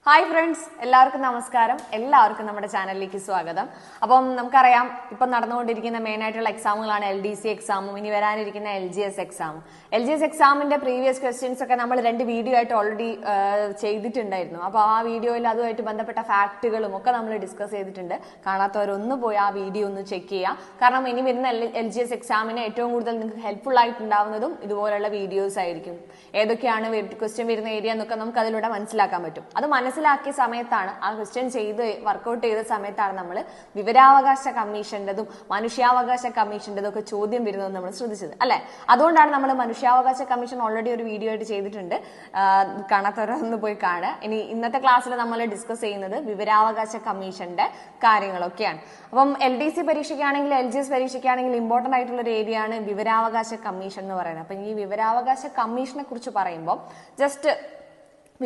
Hi friends, എല്ലാവർക്കും നമസ്കാരം. എല്ലാവർക്കും നമ്മുടെ ചാനലിലേക്ക് സ്വാഗതം. അപ്പം നമുക്കറിയാം, ഇപ്പം നടന്നുകൊണ്ടിരിക്കുന്ന മെയിൻ ആയിട്ടുള്ള എക്സാമുകളാണ് LDC എക്സാമും ഇനി വരാനിരിക്കുന്ന LGS എക്സാമും. LGS എക്സാമിന്റെ പ്രീവിയസ് ക്വസ്റ്റ്യൻസ് ഒക്കെ നമ്മൾ 2 വീഡിയോ ആയിട്ട് ഓൾറെഡി ചെയ്തിട്ടുണ്ടായിരുന്നു. അപ്പോൾ ആ വീഡിയോയിൽ അതുമായിട്ട് ബന്ധപ്പെട്ട ഫാക്ടുകളും ഒക്കെ നമ്മൾ ഡിസ്കസ് ചെയ്തിട്ടുണ്ട്. കാണാത്തവരൊന്ന് പോയി ആ വീഡിയോ ഒന്ന് ചെക്ക് ചെയ്യുക. കാരണം ഇനി വരുന്ന LGS എക്സാമിന് ഏറ്റവും കൂടുതൽ നിങ്ങൾക്ക് ഹെൽപ്ഫുൾ ആയിട്ടുണ്ടാവുന്നതും ഇതുപോലുള്ള വീഡിയോസ് ആയിരിക്കും. ഏതൊക്കെയാണ് ക്വസ്റ്റ്യൻ വരുന്ന ഏരിയ എന്നൊക്കെ നമുക്ക് അതിലൂടെ മനസ്സിലാക്കാൻ പറ്റും. അത് മനസ്സിലാക്കിയ സമയത്താണ്, ആ ക്വസ്റ്റ്യൻ ചെയ്ത് വർക്ക്ഔട്ട് ചെയ്ത സമയത്താണ് നമ്മൾ വിവരാവകാശ കമ്മീഷന്റെതും മനുഷ്യാവകാശ കമ്മീഷന്റെതും ഒക്കെ ചോദ്യം വരുന്നതെന്ന് നമ്മൾ ശ്രദ്ധിച്ചത് അല്ലെ. അതുകൊണ്ടാണ് നമ്മൾ മനുഷ്യാവകാശ കമ്മീഷൻ ഓൾറെഡി ഒരു വീഡിയോ ആയിട്ട് ചെയ്തിട്ടുണ്ട്. കാണാത്തവരൊന്ന് പോയി കാണുക. ഇനി ഇന്നത്തെ ക്ലാസ്സിൽ നമ്മൾ ഡിസ്കസ് ചെയ്യുന്നത് വിവരാവകാശ കമ്മീഷന്റെ കാര്യങ്ങളൊക്കെയാണ്. അപ്പം LDC പരീക്ഷയ്ക്കാണെങ്കിൽ LGS പരീക്ഷയ്ക്കാണെങ്കിൽ ഇമ്പോർട്ടന്റ് ആയിട്ടുള്ള ഒരു ഏരിയ ആണ് വിവരാവകാശ കമ്മീഷൻ എന്ന് പറയുന്നത്. അപ്പൊ ഈ വിവരാവകാശ കമ്മീഷനെ കുറിച്ച് പറയുമ്പോൾ ജസ്റ്റ്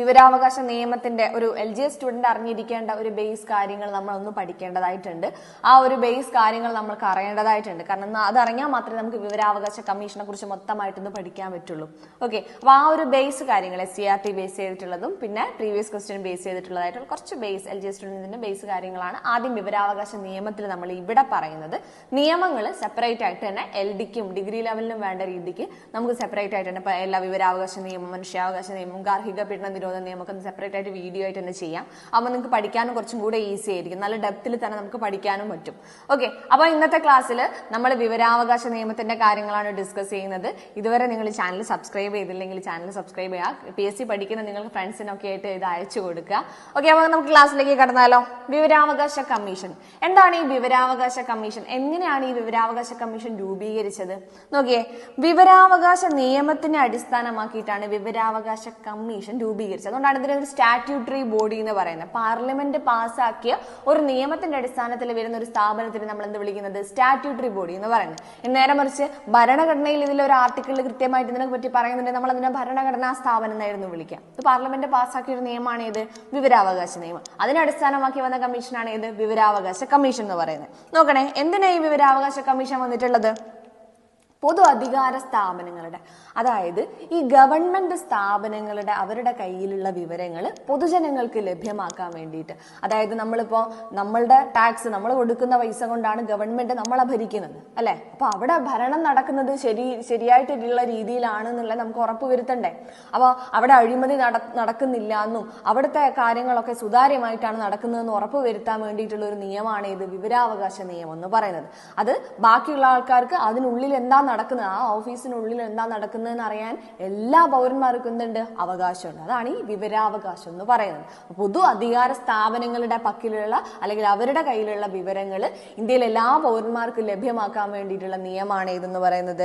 വിവരാവകാശ നിയമത്തിന്റെ ഒരു LGS സ്റ്റുഡന്റ് അറിഞ്ഞിരിക്കേണ്ട ഒരു ബേസ് കാര്യങ്ങൾ നമ്മൾ ഒന്ന് പഠിക്കേണ്ടതായിട്ടുണ്ട്. ആ ഒരു ബേസ് കാര്യങ്ങൾ നമ്മൾക്ക് അറിയേണ്ടതായിട്ടുണ്ട്. കാരണം അതറിഞ്ഞാൽ മാത്രമേ നമുക്ക് വിവരാവകാശ കമ്മീഷനെ കുറിച്ച് മൊത്തമായിട്ടൊന്ന് പഠിക്കാൻ പറ്റുള്ളൂ. ഓക്കെ, അപ്പൊ ആ ഒരു ബേസ് കാര്യങ്ങൾ SCRT ബേസ് ചെയ്തിട്ടുള്ളതും പിന്നെ പ്രീവിയസ് ക്വസ്റ്റ്യൻ ബേസ് ചെയ്തിട്ടുള്ളതായിട്ടുള്ള കുറച്ച് ബേസ് LGS സ്റ്റുഡന്റിന്റെ ബേസ് കാര്യങ്ങളാണ് ആദ്യം വിവരാവകാശ നിയമത്തിൽ നമ്മൾ ഇവിടെ പറയുന്നത്. നിയമങ്ങൾ സെപ്പറേറ്റ് ആയിട്ട് തന്നെ LDക്കും ഡിഗ്രി ലെവലിനും വേണ്ട രീതിക്ക് നമുക്ക് സെപ്പറേറ്റ് ആയിട്ട് തന്നെ എല്ലാ വിവരാവകാശ നിയമം, മനുഷ്യാവകാശ നിയമം, ഗാർഹിക പീഡന നിരോധന നിയമമൊക്കെ സെപ്പറേറ്റ് ആയിട്ട് വീഡിയോ ആയിട്ട് തന്നെ ചെയ്യാം. അപ്പൊ നിങ്ങൾക്ക് പഠിക്കാനും കുറച്ചും കൂടെ ഈസി ആയിരിക്കും. നല്ല ഡെപ്തിൽ തന്നെ നമുക്ക് പഠിക്കാനും പറ്റും. ഓക്കെ, അപ്പൊ ഇന്നത്തെ ക്ലാസ്സിൽ നമ്മൾ വിവരാവകാശ നിയമത്തിന്റെ കാര്യങ്ങളാണ് ഡിസ്കസ് ചെയ്യുന്നത്. ഇതുവരെ നിങ്ങൾ ചാനൽ സബ്സ്ക്രൈബ് ചെയ്തില്ലെങ്കിൽ ചാനൽ സബ്സ്ക്രൈബ് ചെയ്യുക. PSC പഠിക്കുന്ന നിങ്ങൾക്ക് ഫ്രണ്ട്സിനൊക്കെ ആയിട്ട് ഇത് അയച്ചു കൊടുക്കുക. ഓക്കെ, അപ്പൊ നമുക്ക് ക്ലാസ്സിലേക്ക് കടന്നാലോ. വിവരാവകാശ കമ്മീഷൻ എന്താണ്? ഈ വിവരാവകാശ കമ്മീഷൻ എങ്ങനെയാണ് ഈ വിവരാവകാശ കമ്മീഷൻ രൂപീകരിച്ചത്? നോക്കിയേ, വിവരാവകാശ നിയമത്തിനെ അടിസ്ഥാനമാക്കിയിട്ടാണ് വിവരാവകാശ കമ്മീഷൻ രൂപീകരിച്ചത്. അതുകൊണ്ടാണ് ഇതിനൊരു സ്റ്റാറ്റ്യൂട്ടറി ബോഡി എന്ന് പറയുന്നത്. പാർലമെന്റ് പാസ്സാക്കിയ ഒരു നിയമത്തിന്റെ അടിസ്ഥാനത്തിൽ വരുന്ന ഒരു സ്ഥാപനത്തിന് നമ്മൾ എന്ത് വിളിക്കുന്നത്? സ്റ്റാറ്റ്യൂട്ടറി ബോഡി എന്ന് പറയുന്നത്. നേരെ മറിച്ച് ഭരണഘടനയിൽ ഇതിലൊരു ആർട്ടിക്കിളിൽ കൃത്യമായിട്ട് ഇതിനെ പറ്റി പറയുന്നുണ്ട്. നമ്മൾ അതിനെ ഭരണഘടനാ സ്ഥാപനം എന്നായിരുന്നു വിളിക്കുക. ഇത് പാർലമെന്റ് പാസ്സാക്കിയ ഒരു നിയമമാണ് ഇത് വിവരാവകാശ നിയമം. അതിനെ അടിസ്ഥാനമാക്കി വന്ന കമ്മീഷനാണ് ഇത് വിവരാവകാശ കമ്മീഷൻ എന്ന് പറയുന്നത്. നോക്കണേ, എന്തിനാ ഈ വിവരാവകാശ കമ്മീഷൻ വന്നിട്ടുള്ളത്? പൊതു അധികാര സ്ഥാപനങ്ങളുടെ, അതായത് ഈ ഗവൺമെന്റ് സ്ഥാപനങ്ങളുടെ അവരുടെ കയ്യിലുള്ള വിവരങ്ങൾ പൊതുജനങ്ങൾക്ക് ലഭ്യമാക്കാൻ വേണ്ടിയിട്ട്. അതായത് നമ്മളിപ്പോ നമ്മളുടെ ടാക്സ് നമ്മൾ കൊടുക്കുന്ന പൈസ കൊണ്ടാണ് ഗവൺമെന്റ് നമ്മളെ ഭരിക്കുന്നത് അല്ലെ. അപ്പൊ അവിടെ ഭരണം നടക്കുന്നത് ശരിയായിട്ടുള്ള രീതിയിലാണെന്നുള്ള നമുക്ക് ഉറപ്പുവരുത്തണ്ടേ. അപ്പൊ അവിടെ അഴിമതി നടക്കുന്നില്ല എന്നും അവിടുത്തെ കാര്യങ്ങളൊക്കെ സുതാര്യമായിട്ടാണ് നടക്കുന്നതെന്ന് ഉറപ്പുവരുത്താൻ വേണ്ടിയിട്ടുള്ള ഒരു നിയമമാണ് ഇത് വിവരാവകാശ നിയമം എന്ന് പറയുന്നത്. അത് ബാക്കിയുള്ള ആൾക്കാർക്ക് അതിനുള്ളിൽ എന്താ നടക്കുന്നത്, ആ ഓഫീസിനുള്ളിൽ എന്താ നടക്കുന്നതെന്ന് അറിയാൻ എല്ലാ പൗരന്മാർക്കും എന്തുണ്ട്? അവകാശമുണ്ട്. അതാണ് ഈ വിവരാവകാശം എന്ന് പറയുന്നത്. പൊതു അധികാര സ്ഥാപനങ്ങളുടെ പക്കലുള്ള അല്ലെങ്കിൽ അവരുടെ കയ്യിലുള്ള വിവരങ്ങൾ ഇന്ത്യയിലെ എല്ലാ പൗരന്മാർക്കും ലഭ്യമാക്കാൻ വേണ്ടിയിട്ടുള്ള നിയമമാണ് ഇതെന്ന് പറയുന്നത്.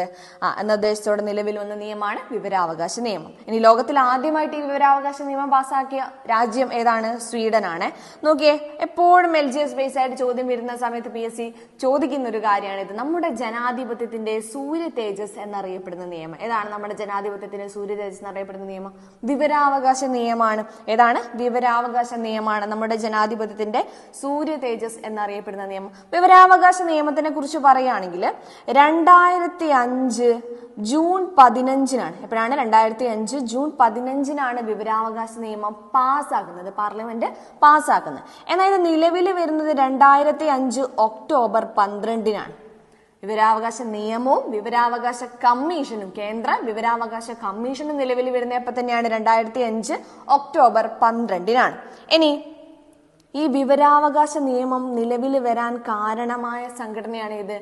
എന്ന ഉദ്ദേശത്തോടെ നിലവിൽ വന്ന നിയമമാണ് വിവരാവകാശ നിയമം. ഇനി ലോകത്തിൽ ആദ്യമായിട്ട് ഈ വിവരാവകാശ നിയമം പാസ്സാക്കിയ രാജ്യം ഏതാണ്? സ്വീഡൻ ആണ്. നോക്കിയേ, എപ്പോഴും LGS ബേസ് ആയിട്ട് ചോദ്യം വരുന്ന സമയത്ത് PSC ചോദിക്കുന്ന ഒരു കാര്യമാണ് ഇത്. നമ്മുടെ ജനാധിപത്യത്തിന്റെ സൂര്യ തേജസ് എന്നറിയപ്പെടുന്ന നിയമം ഏതാണ്? നമ്മുടെ ജനാധിപത്യത്തിന് സൂര്യ തേജസ് എന്നറിയപ്പെടുന്ന നിയമം വിവരാവകാശ നിയമമാണ്. ഏതാണ്? വിവരാവകാശ നിയമമാണ് നമ്മുടെ ജനാധിപത്യത്തിന്റെ സൂര്യ തേജസ് എന്നറിയപ്പെടുന്ന നിയമം. വിവരാവകാശ നിയമത്തിനെ കുറിച്ച് പറയുകയാണെങ്കിൽ 2005 ജൂൺ 15-നാണ്. എപ്പോഴാണ്? 2005 ജൂൺ 15-നാണ് വിവരാവകാശ നിയമം പാസ്സാക്കുന്നത്, പാർലമെന്റ് പാസ്സാക്കുന്നത്. എന്നാൽ ഇത് നിലവിൽ വരുന്നത് 2005 ഒക്ടോബർ 12-നാണ്. വിവരാവകാശ നിയമവും വിവരാവകാശ കമ്മീഷനും, കേന്ദ്ര വിവരാവകാശ കമ്മീഷനും നിലവിൽ വരുന്ന എപ്പോൾ തന്നെയാണ്? 2005 ഒക്ടോബർ 12-നാണ്. ഇനി ഈ വിവരാവകാശ നിയമം നിലവിൽ വരാൻ കാരണമായ സംഘടനയാണ് ഇത്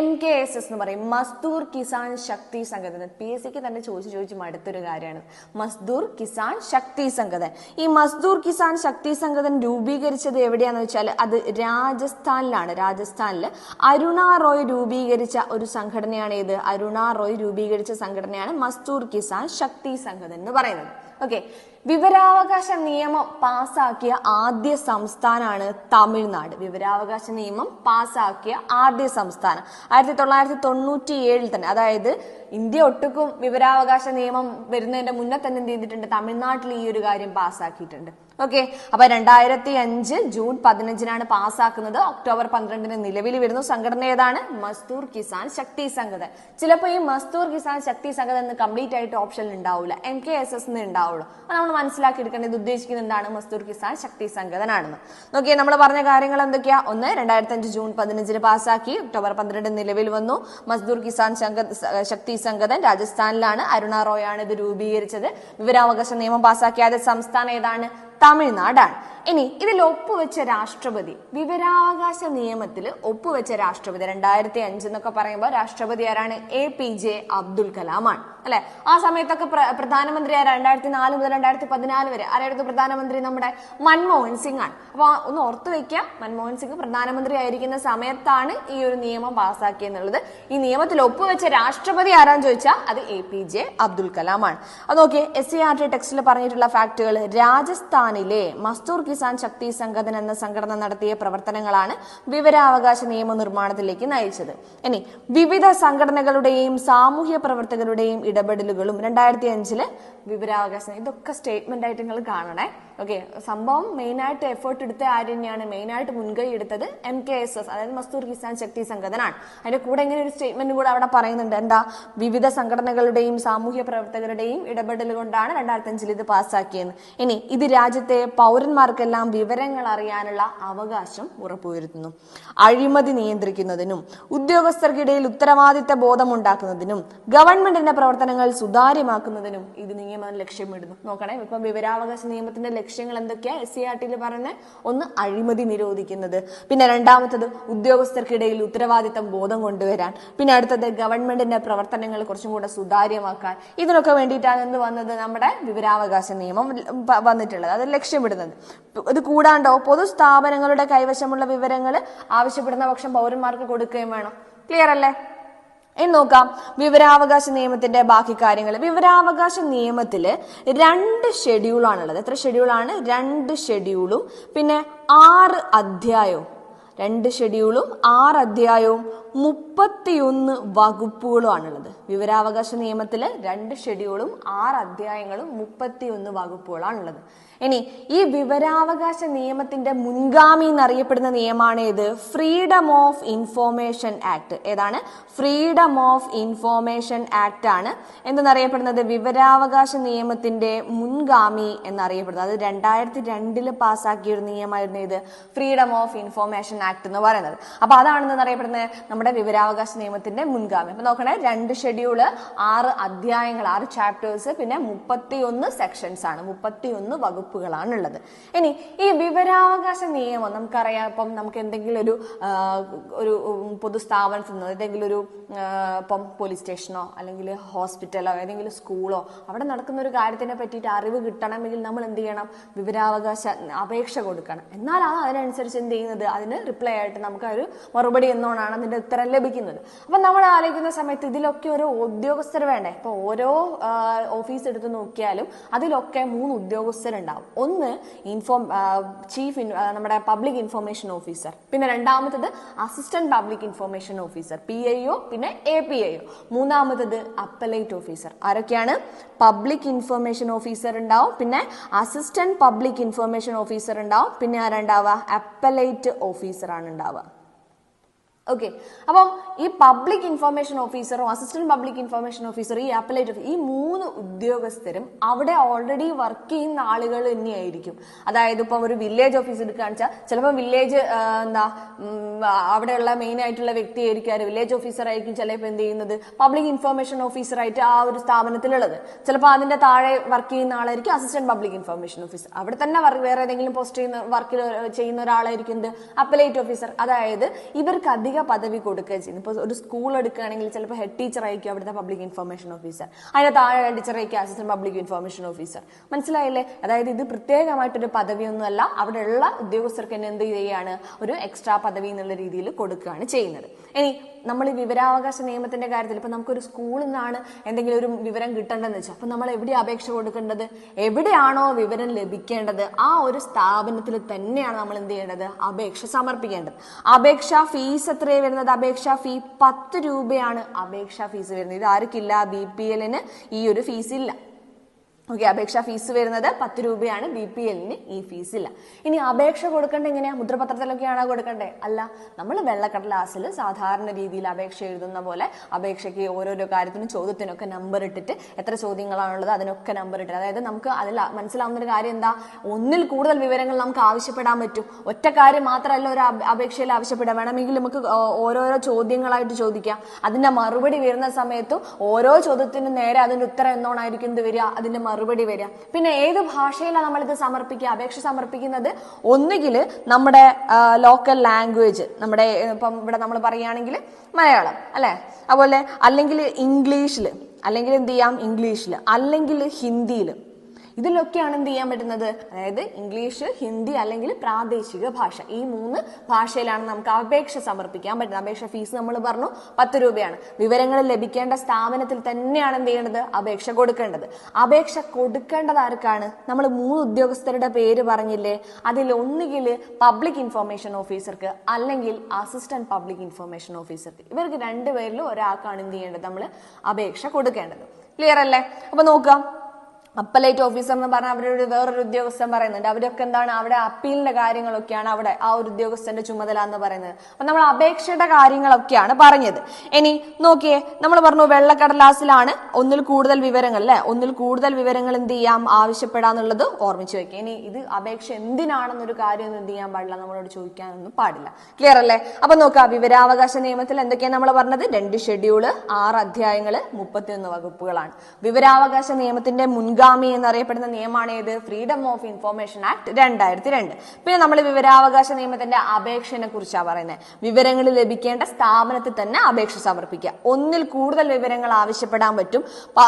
MKSS എന്ന് പറയും, മസ്ദൂർ കിസാൻ ശക്തി സംഘടന. PSCക്ക് തന്നെ ചോദിച്ച് മടുത്തൊരു കാര്യമാണ് മസ്ദൂർ കിസാൻ ശക്തി സംഘടന. ഈ മസ്ദൂർ കിസാൻ ശക്തി സംഘടന രൂപീകരിച്ചത് എവിടെയാന്ന് വെച്ചാൽ അത് രാജസ്ഥാനിലാണ്. രാജസ്ഥാനിൽ അരുണ റോയ് രൂപീകരിച്ച ഒരു സംഘടനയാണ് ഇത്. അരുണ റോയ് രൂപീകരിച്ച സംഘടനയാണ് മസ്ദൂർ കിസാൻ ശക്തി സംഘടന എന്ന് പറയുന്നത്. ഓക്കെ, വിവരാവകാശ നിയമം പാസാക്കിയ ആദ്യ സംസ്ഥാനമാണ് തമിഴ്നാട്. വിവരാവകാശ നിയമം പാസാക്കിയ ആദ്യ സംസ്ഥാനം 1997 തന്നെ. അതായത് ഇന്ത്യ ഒട്ടുക്കും വിവരാവകാശ നിയമം വരുന്നതിന്റെ മുന്നേ തന്നെ എന്ത് ചെയ്തിട്ടുണ്ട്? തമിഴ്നാട്ടിൽ ഈ ഒരു കാര്യം പാസ്സാക്കിയിട്ടുണ്ട്. ഓക്കെ, അപ്പൊ 2005 ജൂൺ 15-നാണ് പാസ്സാക്കുന്നത്. ഒക്ടോബർ 12-ന് നിലവിൽ വരുന്നു. സംഘടന ഏതാണ്? മസ്ദൂർ കിസാൻ ശക്തി സംഘടന. ചിലപ്പോൾ ഈ മസ്ദൂർ കിസാൻ ശക്തി സംഘടന കംപ്ലീറ്റ് ആയിട്ട് ഓപ്ഷനിൽ ഉണ്ടാവില്ല, MKSS ഉണ്ടാവുള്ളൂ. നമ്മൾ നമ്മൾ മനസ്സിലാക്കി എടുക്കേണ്ടത് ഇത് ഉദ്ദേശിക്കുന്നത് എന്താണ്? മസ്ദൂർ കിസാൻ ശക്തി സംഘടനാണെന്ന്. നോക്കിയേ, നമ്മൾ പറഞ്ഞ കാര്യങ്ങൾ എന്തൊക്കെയാ? ഒന്ന്, 2005 ജൂൺ 15 പാസ്സാക്കി, ഒക്ടോബർ 12 നിലവിൽ വന്നു. മസ്ദൂർ കിസാൻ ശക്തി സംഘടന രാജസ്ഥാനിലാണ്. അരുണ റോയ് ആണ് ഇത് രൂപീകരിച്ചത്. വിവരാവകാശ നിയമം പാസ്സാക്കിയ ആദ്യ സംസ്ഥാനം ഏതാണ്? തമിഴ്നാടാണ്. ഇനി ഇതിൽ ഒപ്പുവെച്ച രാഷ്ട്രപതി, വിവരാവകാശ നിയമത്തിൽ ഒപ്പുവെച്ച രാഷ്ട്രപതി 2005 എന്നൊക്കെ പറയുമ്പോൾ രാഷ്ട്രപതി ആരാണ്? APJ അബ്ദുൽ കലാം ആണ്, അല്ലെ? ആ സമയത്തൊക്കെ പ്രധാനമന്ത്രി 2004 മുതൽ 2014 വരെ ആരായിരുന്നു പ്രധാനമന്ത്രി? നമ്മുടെ മൻമോഹൻ സിംഗ് ആണ്. അപ്പൊ ഒന്ന് ഓർത്തു വെക്കാം, മൻമോഹൻ സിംഗ് പ്രധാനമന്ത്രി ആയിരിക്കുന്ന സമയത്താണ് ഈ ഒരു നിയമം പാസ്സാക്കിയെന്നുള്ളത്. ഈ നിയമത്തിൽ ഒപ്പുവെച്ച രാഷ്ട്രപതി ആരാന്ന് ചോദിച്ചാൽ അത് APJ അബ്ദുൽ കലാം ആണ്. അത് നോക്കിയേ, SCERT ടെക്സ്റ്റിൽ പറഞ്ഞിട്ടുള്ള ഫാക്ടുകൾ. രാജസ്ഥാനിലെ മസ്ദൂർ കിസാൻ ശക്തി സംഘടന എന്ന സംഘടന നടത്തിയ പ്രവർത്തനങ്ങളാണ് വിവരാവകാശ നിയമനിർമ്മാണത്തിലേക്ക് നയിച്ചത്. ഇനി വിവിധ സംഘടനകളുടെയും സാമൂഹ്യ പ്രവർത്തകരുടെയും ഇടപെടലുകളും 2005 വിവരാവകാശം, ഇതൊക്കെ സ്റ്റേറ്റ്മെന്റ് ആയിട്ട് നിങ്ങൾ കാണണേ. ഓക്കെ, സംഭവം മെയിനായിട്ട് എഫേർട്ട് എടുത്ത ആര് തന്നെയാണ്? മെയിനായിട്ട് മുൻകൈ എടുത്തത് MKSS, അതായത് മസ്ദൂർ കിസാൻ ശക്തി സംഘടന ആണ്. അതിന്റെ കൂടെ ഇങ്ങനെ ഒരു സ്റ്റേറ്റ്മെന്റ് കൂടെ അവിടെ പറയുന്നുണ്ട്. എന്താ? വിവിധ സംഘടനകളുടെയും സാമൂഹ്യ പ്രവർത്തകരുടെയും ഇടപെടൽ കൊണ്ടാണ് 2005 ഇത് പാസ്സാക്കിയത്. ഇനി ഇത് രാജ്യത്തെ പൗരന്മാർക്കെല്ലാം വിവരങ്ങൾ അറിയാനുള്ള അവകാശം ഉറപ്പുവരുത്തുന്നു. അഴിമതി നിയന്ത്രിക്കുന്നതിനും ഉദ്യോഗസ്ഥർക്കിടയിൽ ഉത്തരവാദിത്ത ബോധമുണ്ടാക്കുന്നതിനും ഗവൺമെന്റിന്റെ പ്രവർത്തനങ്ങൾ സുതാര്യമാക്കുന്നതിനും ഇത് നിയമം ലക്ഷ്യമിടുന്നു. നോക്കണേ, ഇപ്പൊ വിവരാവകാശ നിയമത്തിന്റെ ലക്ഷ്യങ്ങൾ എന്തൊക്കെയാ SCERTയിൽ പറയുന്നത്? ഒന്ന്, അഴിമതി നിരോധിക്കുന്നത്. പിന്നെ രണ്ടാമത്തത് ഉദ്യോഗസ്ഥർക്കിടയിൽ ഉത്തരവാദിത്തം ബോധം കൊണ്ടുവരാൻ. പിന്നെ അടുത്തത് ഗവൺമെന്റിന്റെ പ്രവർത്തനങ്ങൾ കുറച്ചും കൂടെ സുതാര്യമാക്കാൻ. ഇതിനൊക്കെ വേണ്ടിയിട്ടാണ് എന്ത് വന്നത്? നമ്മുടെ വിവരാവകാശ നിയമം വന്നിട്ടുള്ളത്, അത് ലക്ഷ്യമിടുന്നത്. ഇത് കൂടാണ്ടോ പൊതുസ്ഥാപനങ്ങളുടെ കൈവശമുള്ള വിവരങ്ങൾ ആവശ്യപ്പെടുന്ന പക്ഷം പൗരന്മാർക്ക് കൊടുക്കുകയും വേണം. ക്ലിയർ അല്ലേ? ഇനി നോക്കാം വിവരാവകാശ നിയമത്തിന്റെ ബാക്കി കാര്യങ്ങൾ. വിവരാവകാശ നിയമത്തില് 2 ഷെഡ്യൂളാണുള്ളത്. എത്ര ഷെഡ്യൂളാണ്? 2 ഷെഡ്യൂളും പിന്നെ 6 അധ്യായവും. 2 ഷെഡ്യൂളും 6 അധ്യായവും 31 വകുപ്പുകളുമാണുള്ളത്. വിവരാവകാശ നിയമത്തില് 2 ഷെഡ്യൂളും 6 അധ്യായങ്ങളും 31 വകുപ്പുകളാണുള്ളത്. ഇനി ഈ വിവരാവകാശ നിയമത്തിന്റെ മുൻഗാമി എന്നറിയപ്പെടുന്ന നിയമമാണ് ഏത്? Freedom of information act. ഏതാണ്? ഫ്രീഡം ഓഫ് ഇൻഫോർമേഷൻ ആക്ട് ആണ് എന്തെന്നറിയപ്പെടുന്നത്? വിവരാവകാശ നിയമത്തിന്റെ മുൻഗാമി എന്നറിയപ്പെടുന്നത്. അത് 2002 പാസ്സാക്കിയ ഒരു നിയമമായിരുന്നു ഇത്, ഫ്രീഡം ഓഫ് ഇൻഫോർമേഷൻ ആക്ട് എന്ന് പറയുന്നത്. അപ്പൊ അതാണെന്ന് അറിയപ്പെടുന്നത് നമ്മുടെ വിവരാവകാശ നിയമത്തിന്റെ മുൻഗാമി. അപ്പൊ നോക്കണേ, 2 ഷെഡ്യൂള്, 6 അധ്യായങ്ങൾ, 6 ചാപ്റ്റേഴ്സ്, പിന്നെ 31 സെക്ഷൻസ് ആണ്, 31 വകുപ്പുകളാണുള്ളത്. ഇനി ഈ വിവരാവകാശ നിയമം നമുക്കറിയാം. ഇപ്പം നമുക്ക് എന്തെങ്കിലും ഒരു പൊതുസ്ഥാപനത്തിൽ നിന്നോ ഏതെങ്കിലും ഒരു ഇപ്പം പോലീസ് സ്റ്റേഷനോ അല്ലെങ്കിൽ ഹോസ്പിറ്റലോ ഏതെങ്കിലും സ്കൂളോ അവിടെ നടക്കുന്ന ഒരു കാര്യത്തിനെ പറ്റിയിട്ട് അറിവ് കിട്ടണമെങ്കിൽ നമ്മൾ എന്ത് ചെയ്യണം? വിവരാവകാശ അപേക്ഷ കൊടുക്കണം. എന്നാലാണ് അതിനനുസരിച്ച് എന്ത് ചെയ്യുന്നത്? അതിന് റിപ്ലൈ ആയിട്ട് നമുക്ക് ഒരു മറുപടി എന്നോണാണ് അതിന്റെ ഉത്തരം ലഭിക്കുന്നത്. അപ്പൊ നമ്മൾ ആലോചിക്കുന്ന സമയത്ത് ഇതിലൊക്കെ ഓരോ ഉദ്യോഗസ്ഥർ വേണ്ടേ? ഇപ്പൊ ഓരോ ഓഫീസ് എടുത്ത് നോക്കിയാലും അതിലൊക്കെ 3 ഉദ്യോഗസ്ഥരുണ്ടാവും. ഒന്ന് ചീഫ് നമ്മുടെ പബ്ലിക് ഇൻഫർമേഷൻ ഓഫീസർ, പിന്നെ രണ്ടാമത്തത് assistant public information officer PIO, പിന്നെ APIO. മൂന്നാമത്തത് അപ്പലേറ്റ് ഓഫീസർ. ആരൊക്കെയാണ്? പബ്ലിക് ഇൻഫർമേഷൻ ഓഫീസർ ഉണ്ടാവും, പിന്നെ അസിസ്റ്റന്റ് പബ്ലിക് ഇൻഫർമേഷൻ ഓഫീസർ ഉണ്ടാവും, പിന്നെ ആരുണ്ടാവുക? അപ്പലേറ്റ് ഓഫീസർ ആണ് ഉണ്ടാവുക. ഓക്കെ, അപ്പം ഈ പബ്ലിക് ഇൻഫർമേഷൻ ഓഫീസറും അസിസ്റ്റന്റ് പബ്ലിക് ഇൻഫർമേഷൻ ഓഫീസറും ഈ അപ്പലേറ്റ് ഈ 3 ഉദ്യോഗസ്ഥരും അവിടെ ഓൾറെഡി വർക്ക് ചെയ്യുന്ന ആളുകൾ തന്നെയായിരിക്കും. അതായത് ഇപ്പം ഒരു വില്ലേജ് ഓഫീസ് എടുക്കുകയാണെന്ന് വെച്ചാൽ ചിലപ്പോൾ വില്ലേജ് അവിടെയുള്ള മെയിൻ ആയിട്ടുള്ള വ്യക്തി ആയിരിക്കും, വില്ലേജ് ഓഫീസർ ആയിരിക്കും ചിലപ്പോൾ എന്ത് ചെയ്യുന്നത്? പബ്ലിക് ഇൻഫർമേഷൻ ഓഫീസറായിട്ട് ആ ഒരു സ്ഥാപനത്തിലുള്ളത്. ചിലപ്പോൾ അതിന്റെ താഴെ വർക്ക് ചെയ്യുന്ന ആളായിരിക്കും അസിസ്റ്റന്റ് പബ്ലിക് ഇൻഫർമേഷൻ ഓഫീസർ. അവിടെ തന്നെ വേറെ ഏതെങ്കിലും പോസ്റ്റ് വർക്കിൽ ചെയ്യുന്ന ഒരാളായിരിക്കും എന്ത്? Appellate officer. അതായത് ഇവർക്ക് അധികം പദവി കൊടുക്കുക ചെയ്യുന്നു. ഇപ്പൊ ഒരു സ്കൂൾ എടുക്കുകയാണെങ്കിൽ ചിലപ്പോൾ ഹെഡ് ടീച്ചർ ആയിരിക്കും അവിടുത്തെ പബ്ലിക് ഇൻഫർമേഷൻ ഓഫീസർ, അതിന്റെ താഴെ ടീച്ചർ ആയിരിക്കും അസിസ്റ്റന്റ് പബ്ലിക് ഇൻഫർമേഷൻ ഓഫീസർ. മനസ്സിലായില്ലേ? അതായത് ഇത് പ്രത്യേകമായിട്ടൊരു പദവിയൊന്നുമല്ല, അവിടെയുള്ള ഉദ്യോഗസ്ഥർക്ക് തന്നെ എന്ത് ചെയ്യുകയാണ്? ഒരു എക്സ്ട്രാ പദവി എന്നുള്ള രീതിയിൽ കൊടുക്കുകയാണ് ചെയ്യുന്നത്. ഇനി നമ്മൾ ഈ വിവരാവകാശ നിയമത്തിന്റെ കാര്യത്തിൽ ഇപ്പൊ നമുക്കൊരു സ്കൂളിൽ നിന്നാണ് എന്തെങ്കിലും ഒരു വിവരം കിട്ടേണ്ടതെന്ന് വെച്ചാൽ അപ്പൊ നമ്മൾ എവിടെ അപേക്ഷ കൊടുക്കേണ്ടത്? എവിടെയാണോ വിവരം ലഭിക്കേണ്ടത് ആ ഒരു സ്ഥാപനത്തിൽ തന്നെയാണ് നമ്മൾ എന്ത് ചെയ്യേണ്ടത്? അപേക്ഷ സമർപ്പിക്കേണ്ടത്. അപേക്ഷാ ഫീസ് എത്രയാണ് വരുന്നത്? അപേക്ഷാ ഫീ 10 രൂപയാണ് അപേക്ഷാ ഫീസ് വരുന്നത്. ഇത് ആർക്കില്ല? BPL-ന് ഈ ഒരു ഫീസ് ഇല്ല. ഓക്കെ, അപേക്ഷാ ഫീസ് വരുന്നത് 10 രൂപയാണ്. BPL-ന് ഈ ഫീസ് ഇല്ല. ഇനി അപേക്ഷ കൊടുക്കേണ്ട എങ്ങനെയാ? മുദ്രപത്രത്തിലൊക്കെയാണോ കൊടുക്കണ്ടേ? അല്ല, നമ്മൾ വെള്ളക്കടലാസിൽ സാധാരണ രീതിയിൽ അപേക്ഷ എഴുതുന്ന പോലെ അപേക്ഷയ്ക്ക് ഓരോരോ കാര്യത്തിനും ചോദ്യത്തിനൊക്കെ നമ്പർ ഇട്ടിട്ട്, എത്ര ചോദ്യങ്ങളാണുള്ളത് അതിനൊക്കെ നമ്പർ ഇട്ടിട്ട്, അതായത് നമുക്ക് അതിൽ മനസ്സിലാവുന്ന ഒരു കാര്യം എന്താ, ഒന്നിൽ കൂടുതൽ വിവരങ്ങൾ നമുക്ക് ആവശ്യപ്പെടാൻ പറ്റും. ഒറ്റ കാര്യം മാത്രമല്ല ഒരു അപേക്ഷയിൽ ആവശ്യപ്പെടാൻ, വേണമെങ്കിൽ നമുക്ക് ഓരോരോ ചോദ്യങ്ങളായിട്ട് ചോദിക്കാം. അതിന്റെ മറുപടി വരുന്ന സമയത്ത് ഓരോ ചോദ്യത്തിനും നേരെ അതിന്റെ ഉത്തരം എന്നോണായിരിക്കും ഇത് വരിക, അതിന്റെ മറുപടി വരിക. പിന്നെ ഏത് ഭാഷയിലാണ് നമ്മളിത് സമർപ്പിക്കുക? അപേക്ഷ സമർപ്പിക്കുന്നത് ഒന്നുകിൽ നമ്മുടെ ലോക്കൽ ലാംഗ്വേജ്, നമ്മുടെ ഇപ്പം ഇവിടെ നമ്മൾ പറയുകയാണെങ്കിൽ മലയാളം അല്ലെ, അതുപോലെ അല്ലെങ്കിൽ ഇംഗ്ലീഷിൽ, അല്ലെങ്കിൽ എന്ത് ചെയ്യാം ഇംഗ്ലീഷിൽ, അല്ലെങ്കിൽ ഹിന്ദിയിൽ. ഇതിലൊക്കെയാണ് എന്ത് ചെയ്യാൻ പറ്റുന്നത്, അതായത് ഇംഗ്ലീഷ്, ഹിന്ദി അല്ലെങ്കിൽ പ്രാദേശിക ഭാഷ, ഈ 3 ഭാഷയിലാണ് നമുക്ക് അപേക്ഷ സമർപ്പിക്കാൻ പറ്റുന്നത്. അപേക്ഷ ഫീസ് നമ്മൾ പറഞ്ഞു 10 രൂപയാണ്. വിവരങ്ങൾ ലഭിക്കേണ്ട സ്ഥാപനത്തിൽ തന്നെയാണ് എന്ത് ചെയ്യേണ്ടത്, അപേക്ഷ കൊടുക്കേണ്ടത്. അപേക്ഷ കൊടുക്കേണ്ടത് ആർക്കാണ്? നമ്മൾ 3 ഉദ്യോഗസ്ഥരുടെ പേര് പറഞ്ഞില്ലേ, അതിൽ ഒന്നുകിൽ പബ്ലിക് ഇൻഫർമേഷൻ ഓഫീസർക്ക് അല്ലെങ്കിൽ അസിസ്റ്റന്റ് പബ്ലിക് ഇൻഫർമേഷൻ ഓഫീസർക്ക്. ഇവർക്ക് 2 പേരിൽ ഒരാൾക്കാണ് എന്ത് ചെയ്യേണ്ടത്, നമ്മൾ അപേക്ഷ കൊടുക്കേണ്ടത്. ക്ലിയർ അല്ലേ? അപ്പൊ നോക്കാം, അപ്പലേറ്റ് ഓഫീസർ എന്ന് പറഞ്ഞാൽ അവരുടെ വേറൊരു ഉദ്യോഗസ്ഥൻ പറയുന്നുണ്ട്. അവരൊക്കെ എന്താണ്, അവിടെ അപ്പീലിന്റെ കാര്യങ്ങളൊക്കെയാണ് അവിടെ ആ ഒരു ഉദ്യോഗസ്ഥന്റെ ചുമതല എന്ന് പറയുന്നത്. അപ്പൊ നമ്മൾ അപേക്ഷയുടെ കാര്യങ്ങളൊക്കെയാണ് പറഞ്ഞത്. ഇനി നോക്കിയേ, നമ്മൾ പറഞ്ഞു വെള്ളക്കടലാസിലാണ് ഒന്നിൽ കൂടുതൽ വിവരങ്ങൾ അല്ലെ, ഒന്നിൽ കൂടുതൽ വിവരങ്ങൾ എന്ത് ചെയ്യാം ആവശ്യപ്പെടാന്നുള്ളത് ഓർമ്മിച്ചു വെക്കുക. ഇനി ഇത് അപേക്ഷ എന്തിനാണെന്നൊരു കാര്യം എന്ത് ചെയ്യാൻ പാടില്ല, നമ്മളോട് ചോദിക്കാനൊന്നും പാടില്ല. ക്ലിയർ അല്ലേ? അപ്പൊ നോക്കാം, വിവരാവകാശ നിയമത്തിൽ എന്തൊക്കെയാണ് നമ്മൾ പറഞ്ഞത്, 2 ഷെഡ്യൂള്, 6 അധ്യായങ്ങള്, 31 വകുപ്പുകളാണ്. വിവരാവകാശ നിയമത്തിന്റെ മുൻഗാമി എന്നറിയപ്പെടുന്ന നിയമമാണ് ഏത്, ഫ്രീഡം ഓഫ് ഇൻഫോർമേഷൻ ആക്ട് 2002. പിന്നെ നമ്മൾ വിവരാവകാശ നിയമത്തിന്റെ അപേക്ഷനെ കുറിച്ചാണ് പറയുന്നത്. വിവരങ്ങൾ ലഭിക്കേണ്ട സ്ഥാപനത്തിൽ തന്നെ അപേക്ഷ സമർപ്പിക്കുക. ഒന്നിൽ കൂടുതൽ വിവരങ്ങൾ ആവശ്യപ്പെടാൻ പറ്റും.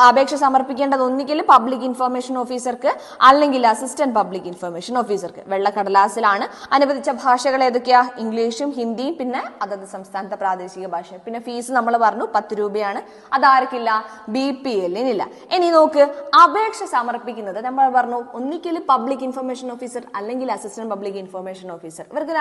അപേക്ഷ സമർപ്പിക്കേണ്ടത് ഒന്നുകിൽ പബ്ലിക് ഇൻഫർമേഷൻ ഓഫീസർക്ക് അല്ലെങ്കിൽ അസിസ്റ്റന്റ് പബ്ലിക് ഇൻഫർമേഷൻ ഓഫീസർക്ക്. വെള്ളക്കടലാസിലാണ്. അനുവദിച്ച ഭാഷകൾ ഏതൊക്കെയാ, ഇംഗ്ലീഷും ഹിന്ദിയും പിന്നെ അതത് സംസ്ഥാനത്തെ പ്രാദേശിക ഭാഷ. പിന്നെ ഫീസ് നമ്മൾ പറഞ്ഞു 10 രൂപയാണ്. അതാർക്കില്ല, BPL-നില്ല. ഇനി നോക്ക്, അപേക്ഷ സമർപ്പിക്കുന്നത് നമ്മൾ പറഞ്ഞു ഒന്നിക്കൽ പബ്ലിക് ഇൻഫർമേഷൻ ഓഫീസർ അല്ലെങ്കിൽ അസിസ്റ്റന്റ് പബ്ലിക് ഇൻഫർമേഷൻ ഓഫീസർ. ഇവർക്ക്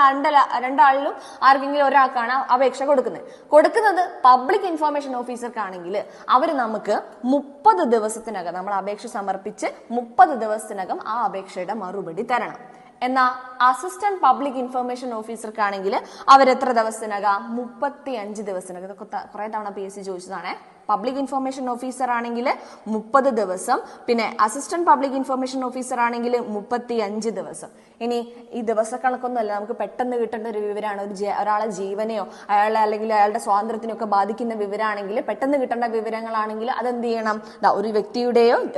രണ്ടാളിലും ആർക്കെങ്കിലും ഒരാൾക്കാണ് അപേക്ഷ കൊടുക്കുന്നത്. പബ്ലിക് ഇൻഫർമേഷൻ ഓഫീസർക്കാണെങ്കിൽ അവർ നമുക്ക് 30 ദിവസത്തിനകം, നമ്മൾ അപേക്ഷ സമർപ്പിച്ച് 30 ദിവസത്തിനകം ആ അപേക്ഷയുടെ മറുപടി തരണം. എന്നാ അസിസ്റ്റന്റ് പബ്ലിക് ഇൻഫർമേഷൻ ഓഫീസർക്കാണെങ്കിൽ അവരെത്ര ദിവസത്തിനകം, 35 ദിവസത്തിനകം. ഇതൊക്കെ കുറെ തവണ PSC ചോദിച്ചതാണേ. പബ്ലിക് ഇൻഫർമേഷൻ ഓഫീസർ ആണെങ്കിൽ 30 ദിവസം, പിന്നെ അസിസ്റ്റന്റ് പബ്ലിക് ഇൻഫർമേഷൻ ഓഫീസർ ആണെങ്കിൽ 35 ദിവസം. ഇനി ഈ ദിവസക്കണക്കൊന്നുമല്ല, നമുക്ക് പെട്ടെന്ന് കിട്ടേണ്ട ഒരു വിവരമാണ്. ഒരാളെ ജീവനെയോ അല്ലെങ്കിൽ അയാളുടെ സ്വാതന്ത്ര്യത്തിനോ ഒക്കെ ബാധിക്കുന്ന വിവരമാണെങ്കിൽ, പെട്ടെന്ന് കിട്ടേണ്ട വിവരങ്ങളാണെങ്കിൽ അതെന്ത് ചെയ്യണം, ഒരു